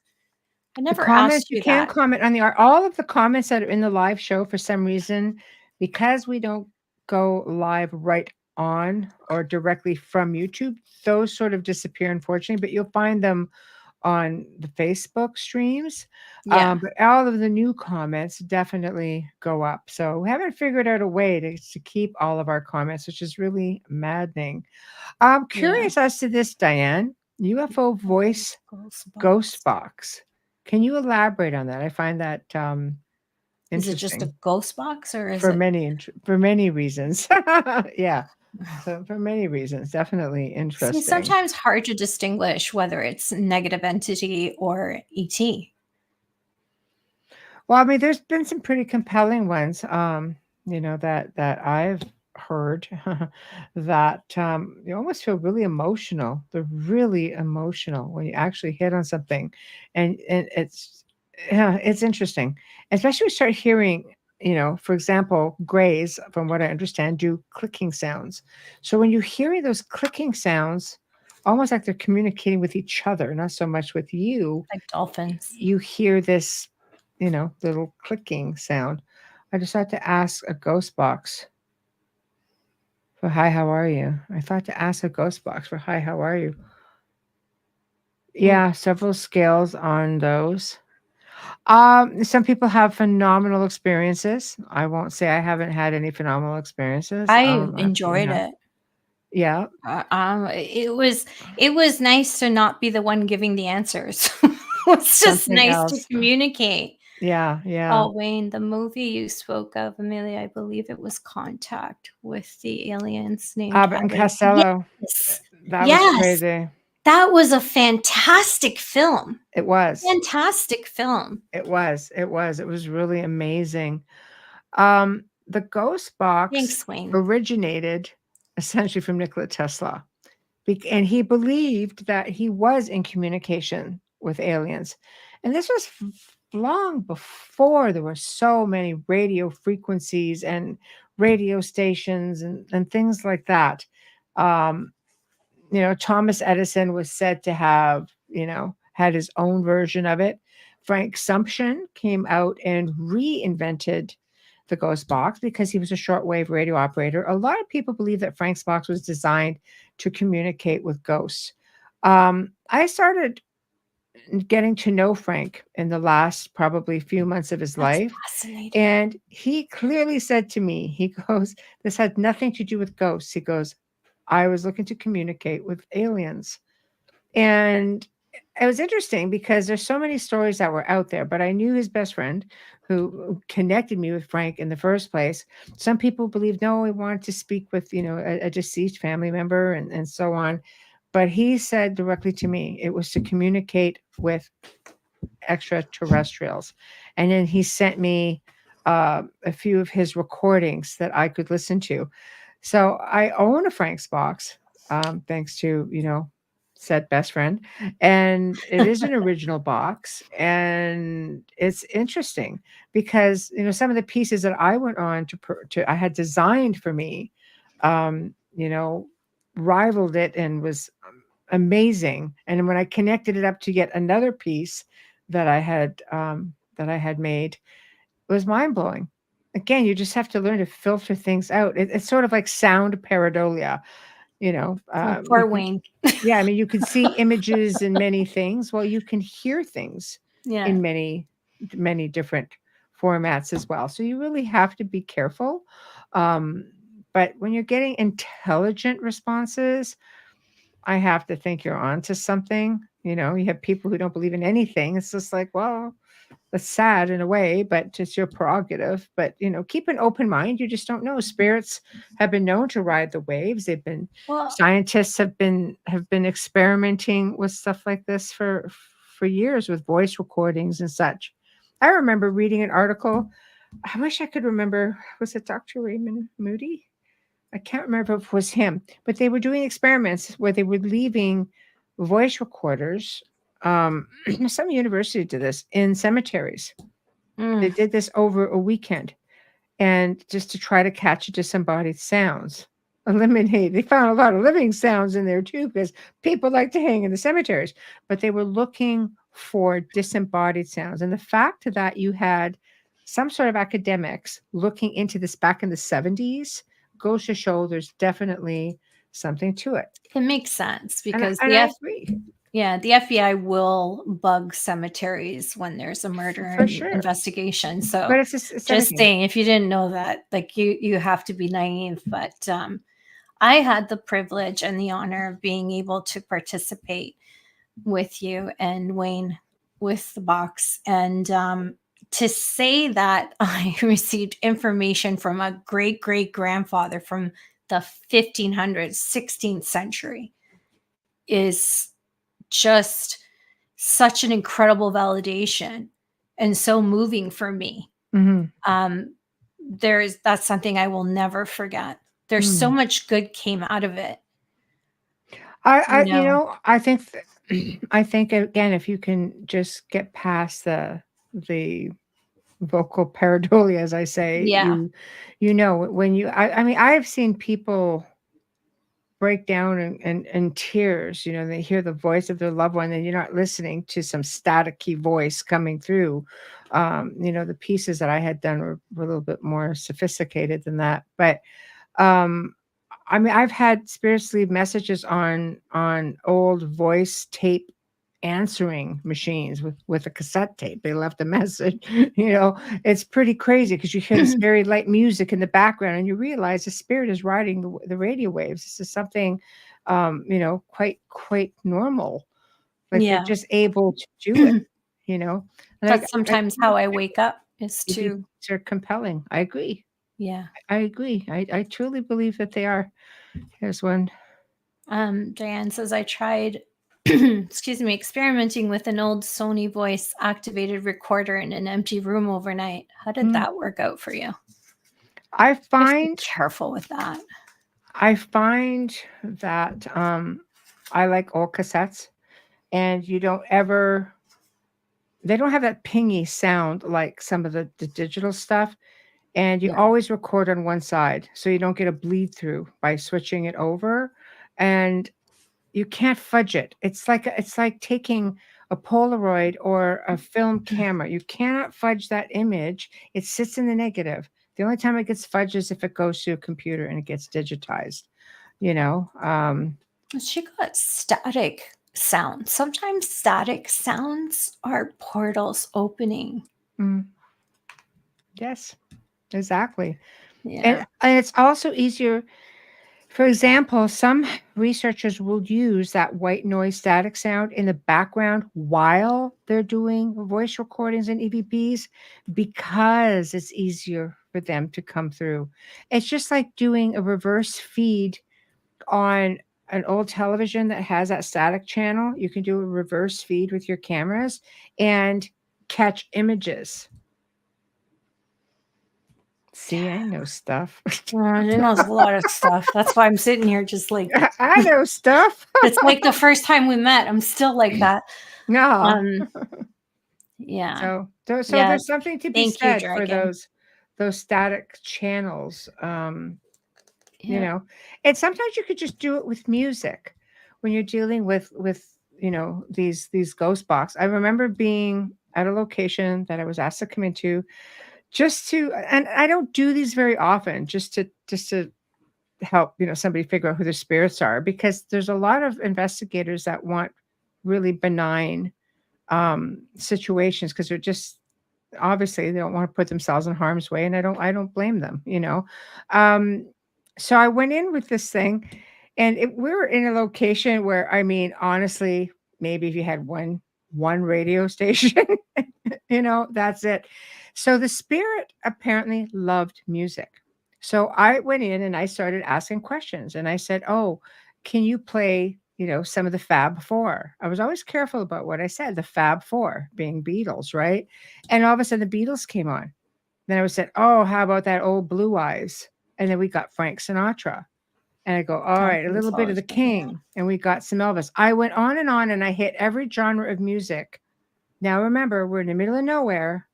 I The never comments, asked you you can that. comment on all of the comments that are in the live show. For some reason, because we don't go live right on or directly from YouTube, those sort of disappear, unfortunately, but you'll find them on the Facebook streams. Yeah. But all of the new comments definitely go up. So we haven't figured out a way to keep all of our comments, which is really maddening. I'm curious as to this, Diane. UFO voice ghost box. Can you elaborate on that? I find that Is it just a interesting ghost box, or is for it? many reasons. Yeah. So for many reasons, definitely See, interesting. sometimes hard to distinguish whether it's negative entity or ET. Well, I mean, there's been some pretty compelling ones, that I've heard that you almost feel really emotional. They're really emotional when you actually hit on something, and it's interesting, especially when you start hearing. For example, grays, from what I understand, do clicking sounds. So when you're hearing those clicking sounds, almost like they're communicating with each other, not so much with you, Like dolphins. you hear this, little clicking sound. I just had to ask a ghost box for hi, how are you? I thought to ask a ghost box for hi, how are you? Yeah, several scales on those. Some people have phenomenal experiences. I won't say I haven't had any phenomenal experiences. I enjoyed yeah. it. Yeah. It was nice to not be the one giving the answers. It's just Something nice else. to communicate. Yeah. Oh, Wayne, the movie you spoke of, Amelia, I believe it was Contact with the aliens named Abbott and Abbott. Costello. Yes. That was Yes. crazy. That was a fantastic film. It was. Fantastic film. It was. It was really amazing. The ghost box Thanks, Wayne. originated essentially from Nikola Tesla. And he believed that he was in communication with aliens. And this was long before there were so many radio frequencies and radio stations and things like that. Thomas Edison was said to have, had his own version of it. Frank Sumption came out and reinvented the ghost box because he was a shortwave radio operator. A lot of people believe that Frank's box was designed to communicate with ghosts. I started getting to know Frank in the last probably few months of his life. Fascinating. And he clearly said to me, he goes, this had nothing to do with ghosts. He goes, I was looking to communicate with aliens. And it was interesting because there's so many stories that were out there, but I knew his best friend who connected me with Frank in the first place. Some people believed, no, he wanted to speak with, a deceased family member and so on. But he said directly to me, it was to communicate with extraterrestrials. And then he sent me a few of his recordings that I could listen to. So I own a Frank's box, thanks to, said best friend. And it is an original box. And it's interesting because, some of the pieces that I went on I had designed for me, rivaled it and was amazing. And when I connected it up to yet another piece that I had made, it was mind blowing. Again, you just have to learn to filter things out. It's sort of like sound pareidolia, Poor Wayne. yeah, I mean, you can see images in many things. Well, you can hear things Yeah. in many, many different formats as well. So you really have to be careful. But when you're getting intelligent responses, I have to think you're onto something. You have people who don't believe in anything. It's just like, well, that's sad in a way, but it's your prerogative. But keep an open mind. You just don't know. Spirits have been known to ride the waves. Scientists have been experimenting with stuff like this for years with voice recordings and such. I remember reading an article. I wish I could remember. Was it Dr. Raymond Moody? I can't remember if it was him, but they were doing experiments where they were leaving voice recorders. Some university did this in cemeteries. They did this over a weekend, and just to try to catch disembodied sounds. They found a lot of living sounds in there too, because people like to hang in the cemeteries, but they were looking for disembodied sounds. And the fact that you had some sort of academics looking into this back in the 70s goes to show there's definitely something to it. It makes sense because I agree. Yeah, the FBI will bug cemeteries when there's a murder investigation. So, but it's just saying, if you didn't know that, like you have to be naive. But I had the privilege and the honor of being able to participate with you and Wayne with the box, and to say that I received information from a great grandfather from the 1500s, 16th century is just such an incredible validation and so moving for me. Mm-hmm. That's something I will never forget. There's so much good came out of it. I think again, if you can just get past the vocal pareidolia, as I say, when I mean, I've seen people break down in tears, they hear the voice of their loved one and you're not listening to some staticky voice coming through. The pieces that I had done were a little bit more sophisticated than that. But I mean, I've had spirits leave messages on old voice tape answering machines with a cassette tape. They left a message. It's pretty crazy because you hear this very light music in the background and you realize the spirit is riding the radio waves. This is something quite normal. Like they're just able to do it. That's sometimes how I wake up is to they're compelling. I agree. Yeah, I agree. I truly believe that they are. Here's one. Diane says, I tried experimenting with an old Sony voice activated recorder in an empty room overnight. How did that work out for you? I find careful with that. I find that I like old cassettes, and they don't have that pingy sound like some of the digital stuff. And you always record on one side so you don't get a bleed through by switching it over. And you can't fudge it. It's like taking a Polaroid or a film camera. You cannot fudge that image. It sits in the negative. The only time it gets fudged is if it goes to a computer and it gets digitized. She got static sounds. Sometimes static sounds are portals opening. Yes, exactly. Yeah. And it's also easier. For example, some researchers will use that white noise static sound in the background while they're doing voice recordings and EVPs because it's easier for them to come through. It's just like doing a reverse feed on an old television that has that static channel, you can do a reverse feed with your cameras and catch images. See, I know stuff. She knows a lot of stuff. That's why I'm sitting here just like I know stuff. it's like the first time we met. I'm still like that. No. Yeah. So Yeah. there's something to be Thank you, said for Dragon. those static channels. You Yeah. know, and sometimes you could just do it with music when you're dealing with these ghost box. I remember being at a location that I was asked to come into just to, and I don't do these very often, just to help somebody figure out who their spirits are, because there's a lot of investigators that want really benign situations because they're just obviously they don't want to put themselves in harm's way, and I don't blame them. So I went in with this thing, and we were in a location where, I mean, honestly, maybe if you had one radio station, that's it. So the spirit apparently loved music. So I went in and I started asking questions, and I said, "Oh, can you play, some of the Fab Four?" I was always careful about what I said. The Fab Four being Beatles, right? And all of a sudden, the Beatles came on. Then I was said, "Oh, how about that old Blue Eyes?" And then we got Frank Sinatra. And I go, "All right, a little bit of the King." And we got some Elvis. I went on, and I hit every genre of music. Now remember, we're in the middle of nowhere.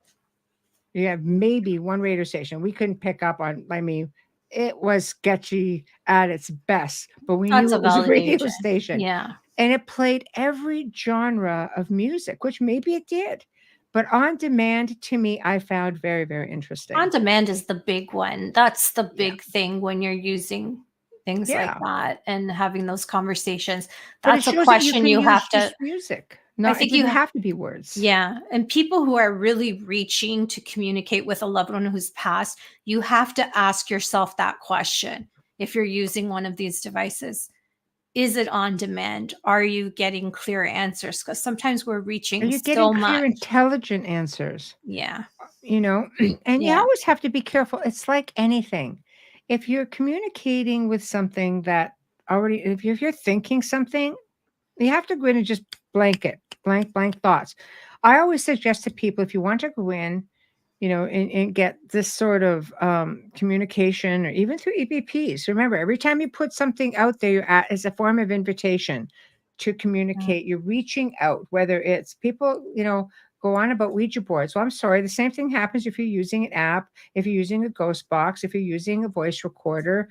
You have maybe one radio station. We couldn't pick up on, I mean, it was sketchy at its best, but we Tons knew of it was a radio validation. station. Yeah. And it played every genre of music, which maybe it did. But on demand, to me, I found very, very interesting. On demand is the big one. That's the big thing when you're using things like that and having those conversations. That's a question you have to music. I think you have to be words. Yeah. And people who are really reaching to communicate with a loved one who's passed, you have to ask yourself that question. If you're using one of these devices, is it on demand? Are you getting clear answers? Because sometimes we're reaching Are you so getting much. clear, intelligent answers? Yeah. And you always have to be careful. It's like anything. If you're communicating with something that already, if you're thinking something, you have to go in and just blank thoughts. I always suggest to people, if you want to go in, and get this sort of communication, or even through EVPs. Remember, every time you put something out there, it's a form of invitation to communicate. You're reaching out, whether it's people, go on about Ouija boards. Well, I'm sorry. The same thing happens if you're using an app, if you're using a ghost box, if you're using a voice recorder,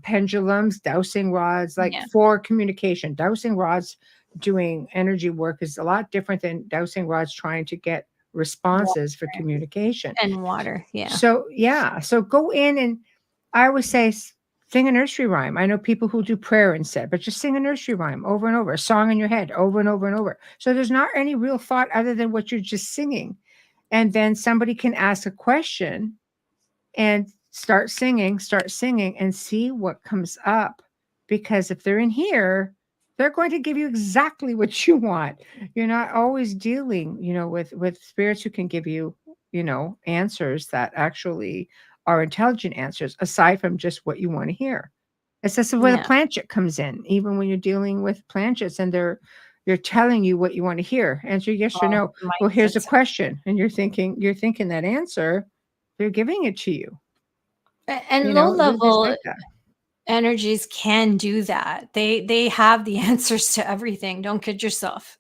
pendulums, dowsing rods, for communication. Dowsing rods doing energy work is a lot different than dowsing rods trying to get responses for communication. And water. Yeah. So go in, and I always say, sing a nursery rhyme. I know people who do prayer instead, but just sing a nursery rhyme over and over, a song in your head over and over and over. So there's not any real thought other than what you're just singing. And then somebody can ask a question and start singing and see what comes up. Because if they're in here, they're going to give you exactly what you want. You're not always dealing, with spirits who can give you, answers that actually are intelligent answers, aside from just what you want to hear. It's just where the planchet comes in. Even when you're dealing with planchets and they're telling you what you want to hear, answer yes or no. Well, here's a question, and you're thinking that answer, they're giving it to you. And low level energies can do that. They have the answers to everything. Don't kid yourself.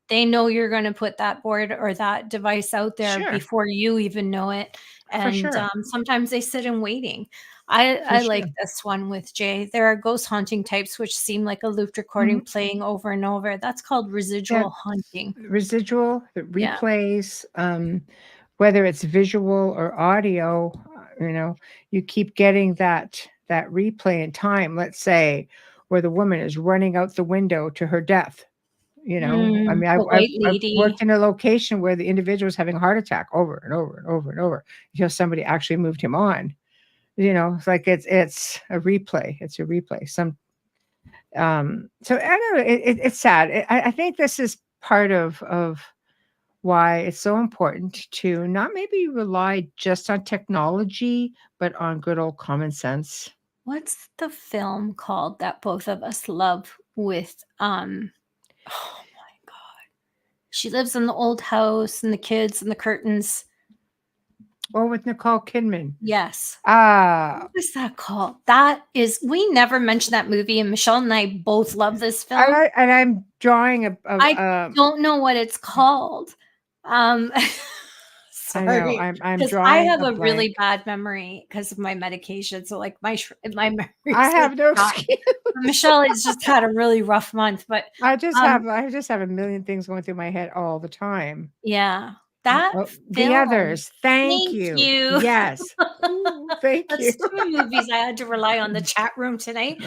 They know you're going to put that board or that device out there before you even know it. And sometimes they sit in waiting. I like this one with Jay. There are ghost haunting types which seem like a looped recording playing over and over. That's called residual haunting. Residual, the replays, whether it's visual or audio, you keep getting that replay in time. Let's say where the woman is running out the window to her death. I mean, I've worked in a location where the individual was having a heart attack over and over and over and over until somebody actually moved him on. It's like it's a replay. It's a replay. So I don't know. It's sad. I think this is part of why it's so important to not maybe rely just on technology, but on good old common sense. what's the film called that both of us love with oh my god. She lives in the old house and the kids and the curtains. Or with Nicole Kidman. Yes. Ah, What was that called? That is, we never mentioned that movie, and Michelle and I both love this film. and I'm drawing a I don't know what it's called. Um, I know sorry, I'm because I drawing have a a really blank. bad memory because of my medication. So like my I memory's like have no shot. excuse. Michelle has just had a really rough month, but I um, just have a million things going through my head all the time. yeah, that Oh, The film. Others. Thank Thank you. you. Yes. Ooh, thank you. That's 2 movies I had to rely on the chat room tonight.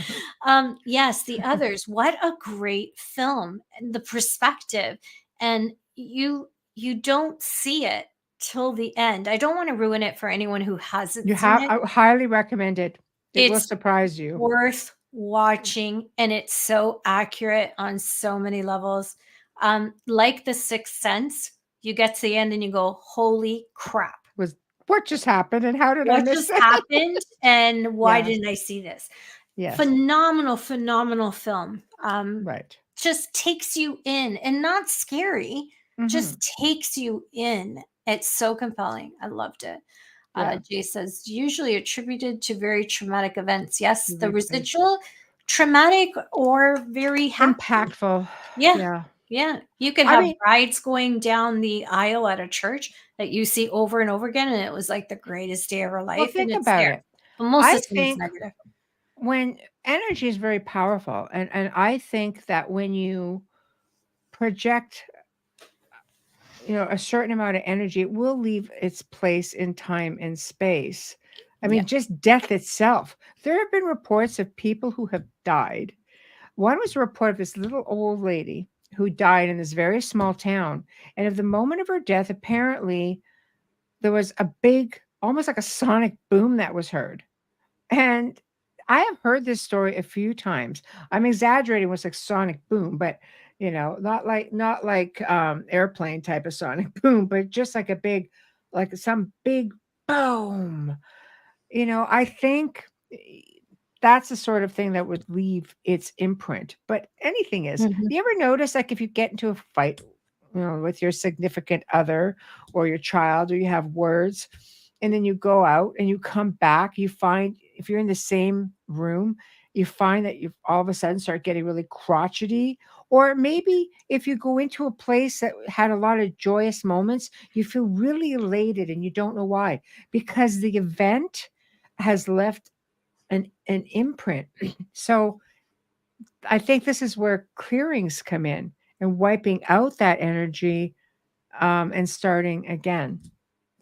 Yes, The Others. What a great film, and the perspective, and you don't see it till the end. I don't wanna ruin it for anyone who hasn't You seen have it. I highly recommend it. It will It's surprise you. worth watching, and it's so accurate on so many levels. Like The Sixth Sense, you get to the end and you go, "Holy crap. Was what just happened and how did I What miss just it? happened, and why Yes. didn't I see this?" Yes. Phenomenal, phenomenal film. Right. Just takes you in, and not scary, Mhm. just takes you in. It's so compelling. I loved it. Yeah. Jay says, usually attributed to very traumatic events. Yes, the Very residual traumatic or very happy. impactful. Yeah. Yeah. Yeah. You could I have mean, brides going down the aisle at a church that you see over and over again, and it was like the greatest day of her well, life, and think it's about there. it. But most I of the time it's think negative. when energy is very powerful, and I think that when you project, a certain amount of energy, it will leave its place in time and space. I Yeah. mean, just death itself. There have been reports of people who have died. One was a report of this little old lady who died in this very small town. And at the moment of her death, apparently there was a big, almost like a sonic boom that was heard. And I have heard this story a few times. I'm exaggerating with like sonic boom, but not like airplane type of sonic boom, but just like a big, like some big boom. I think that's the sort of thing that would leave its imprint. But anything is. Mhm. You ever notice, like, if you get into a fight, with your significant other or your child, or you have words, and then you go out and you come back, you find if you're in the same room, you find that you all of a sudden start getting really crotchety. Or maybe if you go into a place that had a lot of joyous moments, you feel really elated and you don't know why, because the event has left an imprint. So I think this is where clearings come in and wiping out that energy, and starting again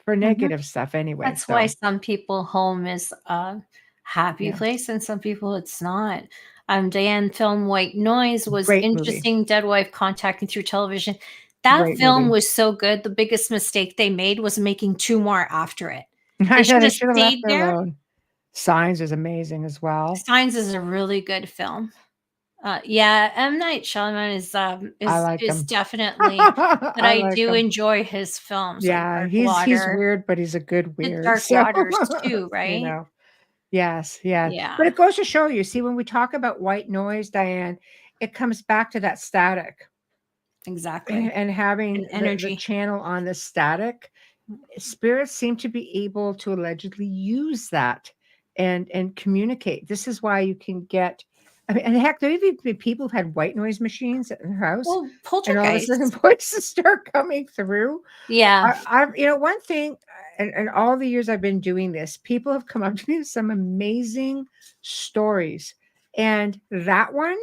for Mhm. negative stuff anyway. That's why So some people home is a happy yeah, place and some people it's not. Diane film White Noise was great movie, interesting. Dead wife contacting through television. That great film movie. was so good. The biggest mistake they made was making 2 more after it. They I know should they have should have left stayed it there. alone. Signs is amazing as well. Signs is a really good film. Yeah, M. Night Shyamalan I like is him. definitely, but I I like do him. enjoy his films like Yeah, Dark he's Water. weird, but he's a good The weird. Dark So Waters too, you right? know. Yes, yeah. But Yeah, it goes to show you, see, when we talk about white noise, Diane, it comes back to that static exactly. and having And the energy. channel on the static. Spirits seem to be able to allegedly use that and communicate. This is why you can get. I mean, and heck, there even been people who've had white noise machines at their house, Well, and all of a sudden poltergeist. voices start coming through. Yeah. I've one thing, and all the years I've been doing this, people have come up to me with some amazing stories, and that one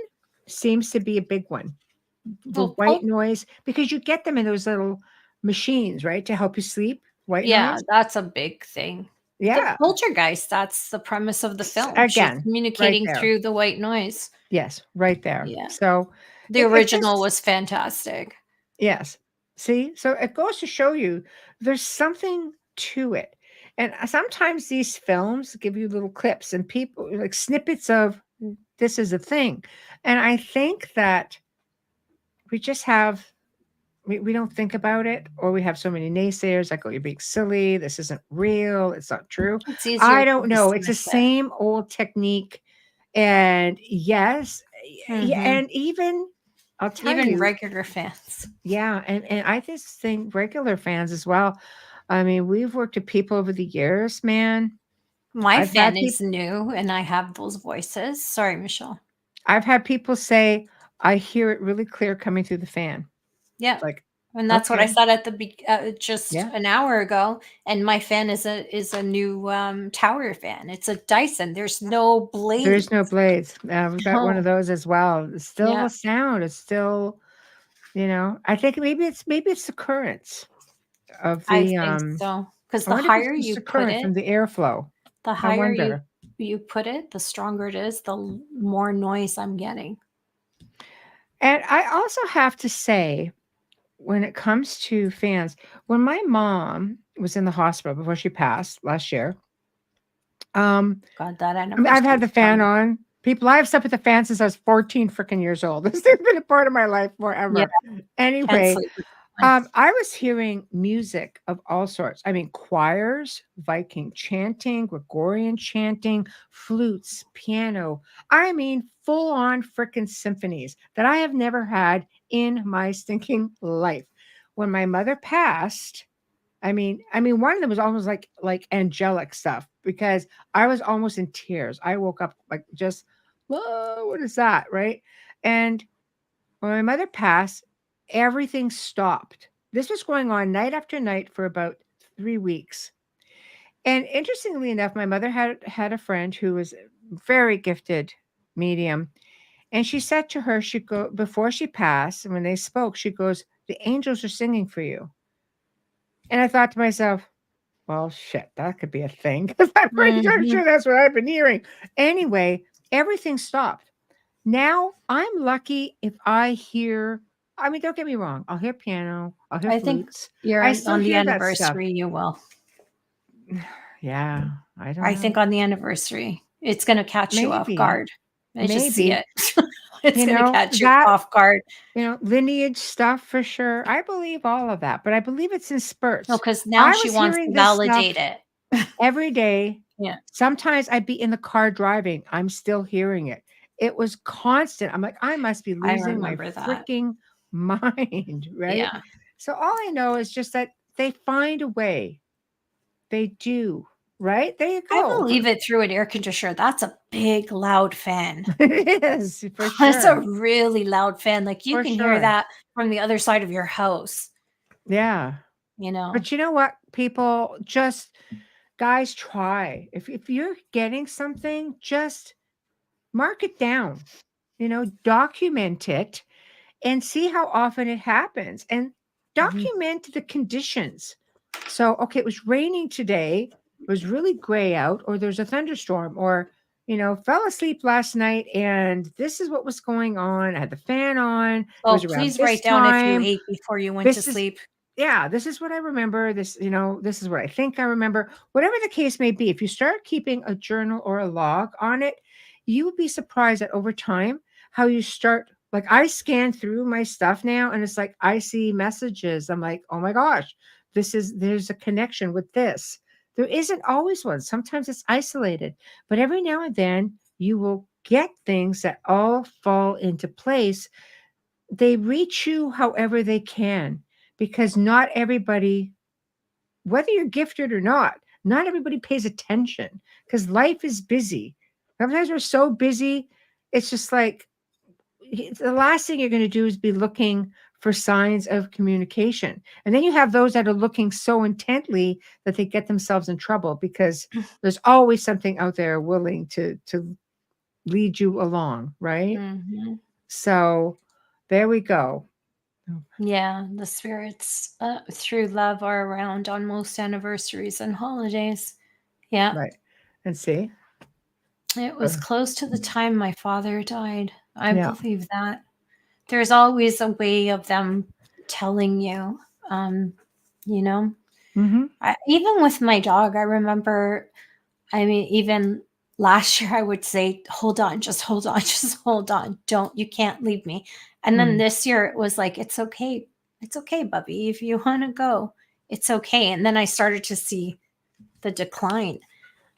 seems to be a big one. The Well, white noise, because you get them in those little machines, right, to help you sleep. White yeah, noise, that's a big thing. The yeah. poltergeist, that's the premise of the film. She's Again, right communicating there. through the white noise. Yes, right there. Yeah. So The it original just was fantastic. yes. See, so it goes to show you there's something to it. And sometimes these films give you little clips and people like snippets of this is a thing. And I think that we just have we don't think about it, or we have so many naysayers like, oh, you're being silly. This isn't real. It's not true. It's easier I to don't know. It's the dismiss it. same old technique. And yes, yeah, Mhm. and even I'll tell Even you, regular fans. yeah, and I just think regular fans as well. I mean, we've worked with people over the years, man. My I've had fan people is new, and I have those voices. Sorry, Michelle. I've had people say, I hear it really clear coming through the fan. Yeah. Like, And that's what I okay, said at the just yeah. an hour ago. And my fan is a new tower fan. It's a Dyson. There's no blades. There's no blades. We've got one of No. those as well. It's still Yeah, the sound. It's still, I think maybe it's the currents of I the think so. Because I the wonder if it's higher just you the put current from it, the airflow. the I higher wonder. you put it, the stronger it is, the more noise I'm getting. And I also have to say, when it comes to fans, when my mom was in the hospital before she passed last year, um, God, that I mean, I've anniversary had the is fan coming. on. People, I have stuff with the fan since I was 14 freaking years old. This has been a part of my life Yeah, forever. can't Anyway, sleep with one. I was hearing music of all sorts. I mean, choirs, Viking chanting, Gregorian chanting, flutes, piano. I mean, full on freaking symphonies that I have never had in my stinking life. When my mother passed, I mean, one of them was almost like angelic stuff because I was almost in tears. I woke up like just, whoa, what is that, right? And when my mother passed, everything stopped. This was going on night after night for about 3 weeks. And interestingly enough, my mother had a friend who was a very gifted medium, and she said to her, she go before she passed, and when they spoke, she goes, "The angels are singing for you." And I thought to myself, well, shit, that could be a thing because I'm pretty darn Mhm. sure that's what I've been hearing. Anyway, everything stopped. Now I'm lucky if I hear, I mean, don't get me wrong, I'll hear piano, I'll hear I think flutes. you're I still on the hear that stuff. anniversary. You will. Yeah, I don't I know. think on the anniversary, it's going to catch you off Maybe, guard. I just see maybe, it. It's going to catch you that, off guard. lineage stuff for sure. I believe all of that, but I believe it's in No, spurts. because now I she was wants hearing to this stuff validate it. every day. Yeah, Sometimes I'd be in the car driving. I'm still hearing it. It was constant. I'm like, I must be I losing my remember that. freaking mind, right? Yeah. So all I know is just that they find a way. They do, right? There you I go. believe it through an air conditioner. That's a big, loud fan. It is for That's a sure. really loud fan. Like you For can hear sure. that from the other side of your house, Yeah. you know? But you know what? People just, guys, try. If you're getting something, just mark it down, document it and see how often it happens and Mhm. document the conditions. So, okay, it was raining today, it was really gray out, or there's a thunderstorm, or, fell asleep last night and this is what was going on. I had the fan on, it Oh, was around please this write down if you time. ate before you went to This is, sleep. yeah, this is what I remember. This is what I think I remember. Whatever the case may be, if you start keeping a journal or a log on it, you would be surprised that over time, how you start. Like I scan through my stuff now, and it's like I see messages. I'm like, oh my gosh, there's a connection with this. There isn't always one. Sometimes it's isolated, but every now and then you will get things that all fall into place. They reach you however they can because not everybody, whether you're gifted or not everybody pays attention because life is busy. Sometimes we're so busy, it's just like the last thing you're going to do is be looking for signs of communication. And then you have those that are looking so intently that they get themselves in trouble because there's always something out there willing to lead you along, right? Mhm. So there we go. Yeah, the spirits through love are around on most anniversaries and holidays. Yeah, Right. And see? it was close to the time my father died. I Yeah. believe that. There's always a way of them telling you, um, you know. Mhm. Even with my dog, I remember, I mean, even last year, I would say, hold on, just hold on, just hold on. You can't leave me. And then Mhm. this year, it was like, it's okay. it's okay, Bubby. If you want to go, it's okay. And then I started to see the decline.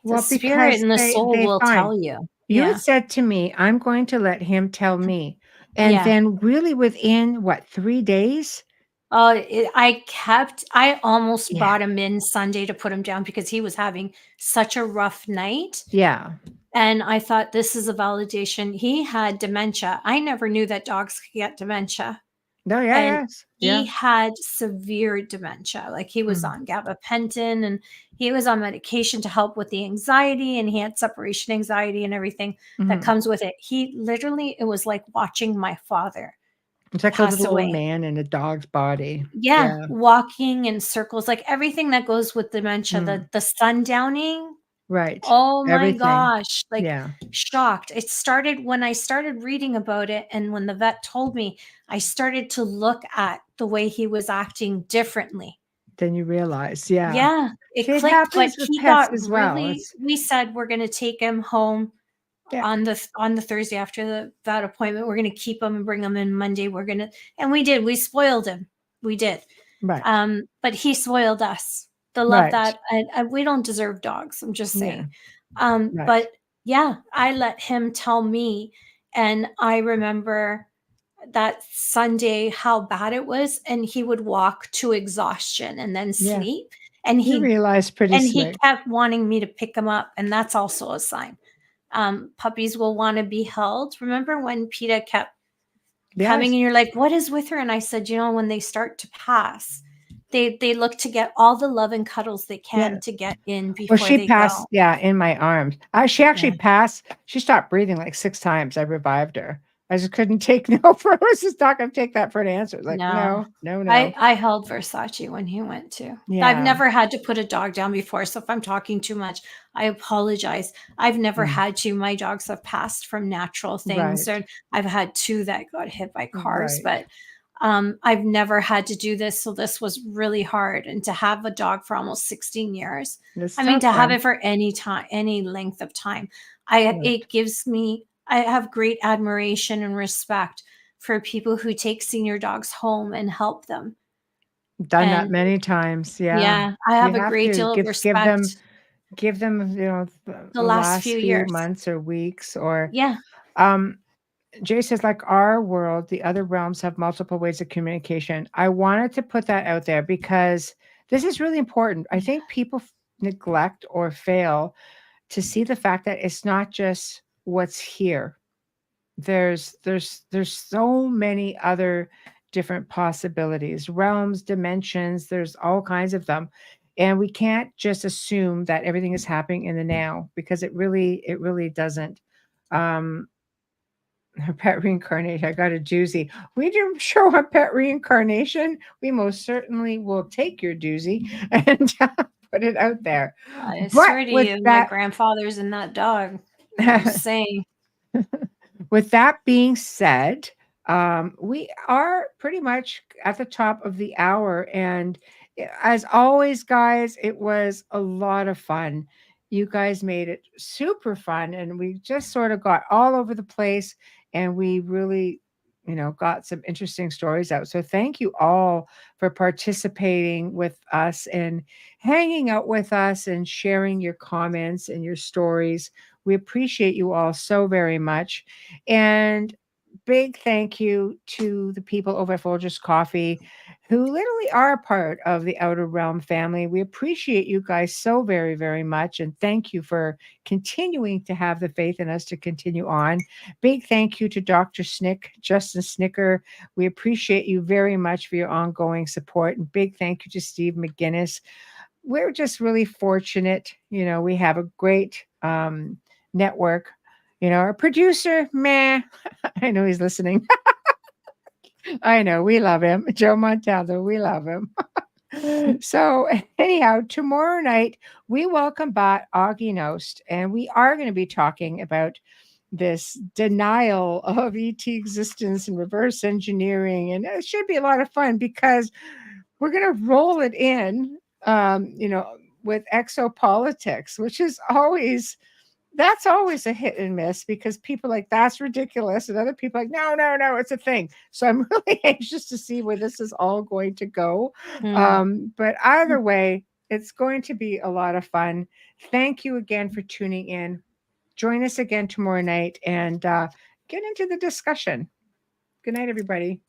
The Well, spirit because and the soul they will find tell you. you had Yeah. said to me, I'm going to let him tell me. And Yeah. then really within what, 3 days? I almost Yeah. brought him in Sunday to put him down because he was having such a rough night. Yeah. And I thought, this is a validation. He had dementia. I never knew that dogs could get dementia. No, yeah, And yes. he Yeah. had severe dementia. Like, he was Mm. on gabapentin, and he was on medication to help with the anxiety, and he had separation anxiety and everything that Mhm. comes with it. He literally, it was like watching my father It's like a pass little old away. man in a dog's body. Yeah, Yeah. walking in circles, like everything that goes with dementia, Mm. the sundowning. Right. Oh my Everything. gosh, like, Yeah. shocked. It started when I started reading about it, and when the vet told me, I started to look at the way he was acting differently. Then you realize, yeah. Yeah, it See, it clicked, but happens with he pets got as well. really, It's we said we're going to take him home yeah. on the Thursday after the vet appointment. We're going to keep him and bring him in Monday. And we did. We spoiled him. We did. Right. But he spoiled us. The love Right. that we don't deserve dogs. I'm just Yeah. saying. Right. But yeah, I let him tell me, and I remember that Sunday how bad it was, and he would walk to exhaustion and then Yeah. sleep, and You he realize pretty slick. kept wanting me to pick him up, and that's also a sign. Puppies will want to be held. Remember when PETA kept coming, Yes. and you're like, what is with her? And I said, when they start to pass, they look to get all the love and cuddles they Yeah. can to get in Well, before she they passed, go. yeah, in my arms. She actually Yeah. passed. She stopped breathing like 6 times. I revived her. I just couldn't take no for I was just not gonna take that for an answer. It's like, No, no, no, no. I held Versace when he went too. I've Yeah. never had to put a dog down before, so if I'm talking too much, I apologize. I've never Mm. had to. My dogs have passed from natural things, Right. and I've had 2 that got hit by cars, Right. but I've never had to do this, so this was really hard. And to have a dog for almost 16 years, It's I mean, tough to have then. it for any time, any length of time, Right. it gives me, I have great admiration and respect for people who take senior dogs home and help them. Done that And many times. Yeah. yeah, I You have a have great to deal of respect give them, the the last last few few years. months or weeks or Yeah. um Jay says, like our world, the other realms have multiple ways of communication. I wanted to put that out there because this is really important. I think people neglect or fail to see the fact that it's not just what's here. There's so many other different possibilities, realms, dimensions. There's all kinds of them, and we can't just assume that everything is happening in the now because it really doesn't. Um, her pet reincarnation. I got a doozy. We do show a pet reincarnation. We most certainly will take your doozy and put it out there. I But swear to with you, my that, grandfather's in that dog. I'm just saying. with that being said, we are pretty much at the top of the hour. And as always, guys, it was a lot of fun. You guys made it super fun. And we just sort of got all over the place. And we really, got some interesting stories out. So thank you all for participating with us and hanging out with us and sharing your comments and your stories. We appreciate you all so very much. And big thank you to the people over at Folgers Coffee who literally are a part of the Outer Realm family. We appreciate you guys so very, very much. And thank you for continuing to have the faith in us to continue on. Big thank you to Dr. Snick, Justin Snicker. We appreciate you very much for your ongoing support. And big thank you to Steve McGinnis. We're just really fortunate. We have a great network. Our producer, meh, I know he's listening. I know we love him. Joe Montaldo, we love him. So, anyhow, tomorrow night we welcome back Augie Nost, and we are going to be talking about this denial of ET existence and reverse engineering. And it should be a lot of fun because we're going to roll it in, with exopolitics, which is always that's always a hit and miss because people are like, that's ridiculous. And other people are like, no, it's a thing. So I'm really anxious to see where this is all going to go. But either way, it's going to be a lot of fun. Thank you again for tuning in. Join us again tomorrow night and get into the discussion. Good night, everybody.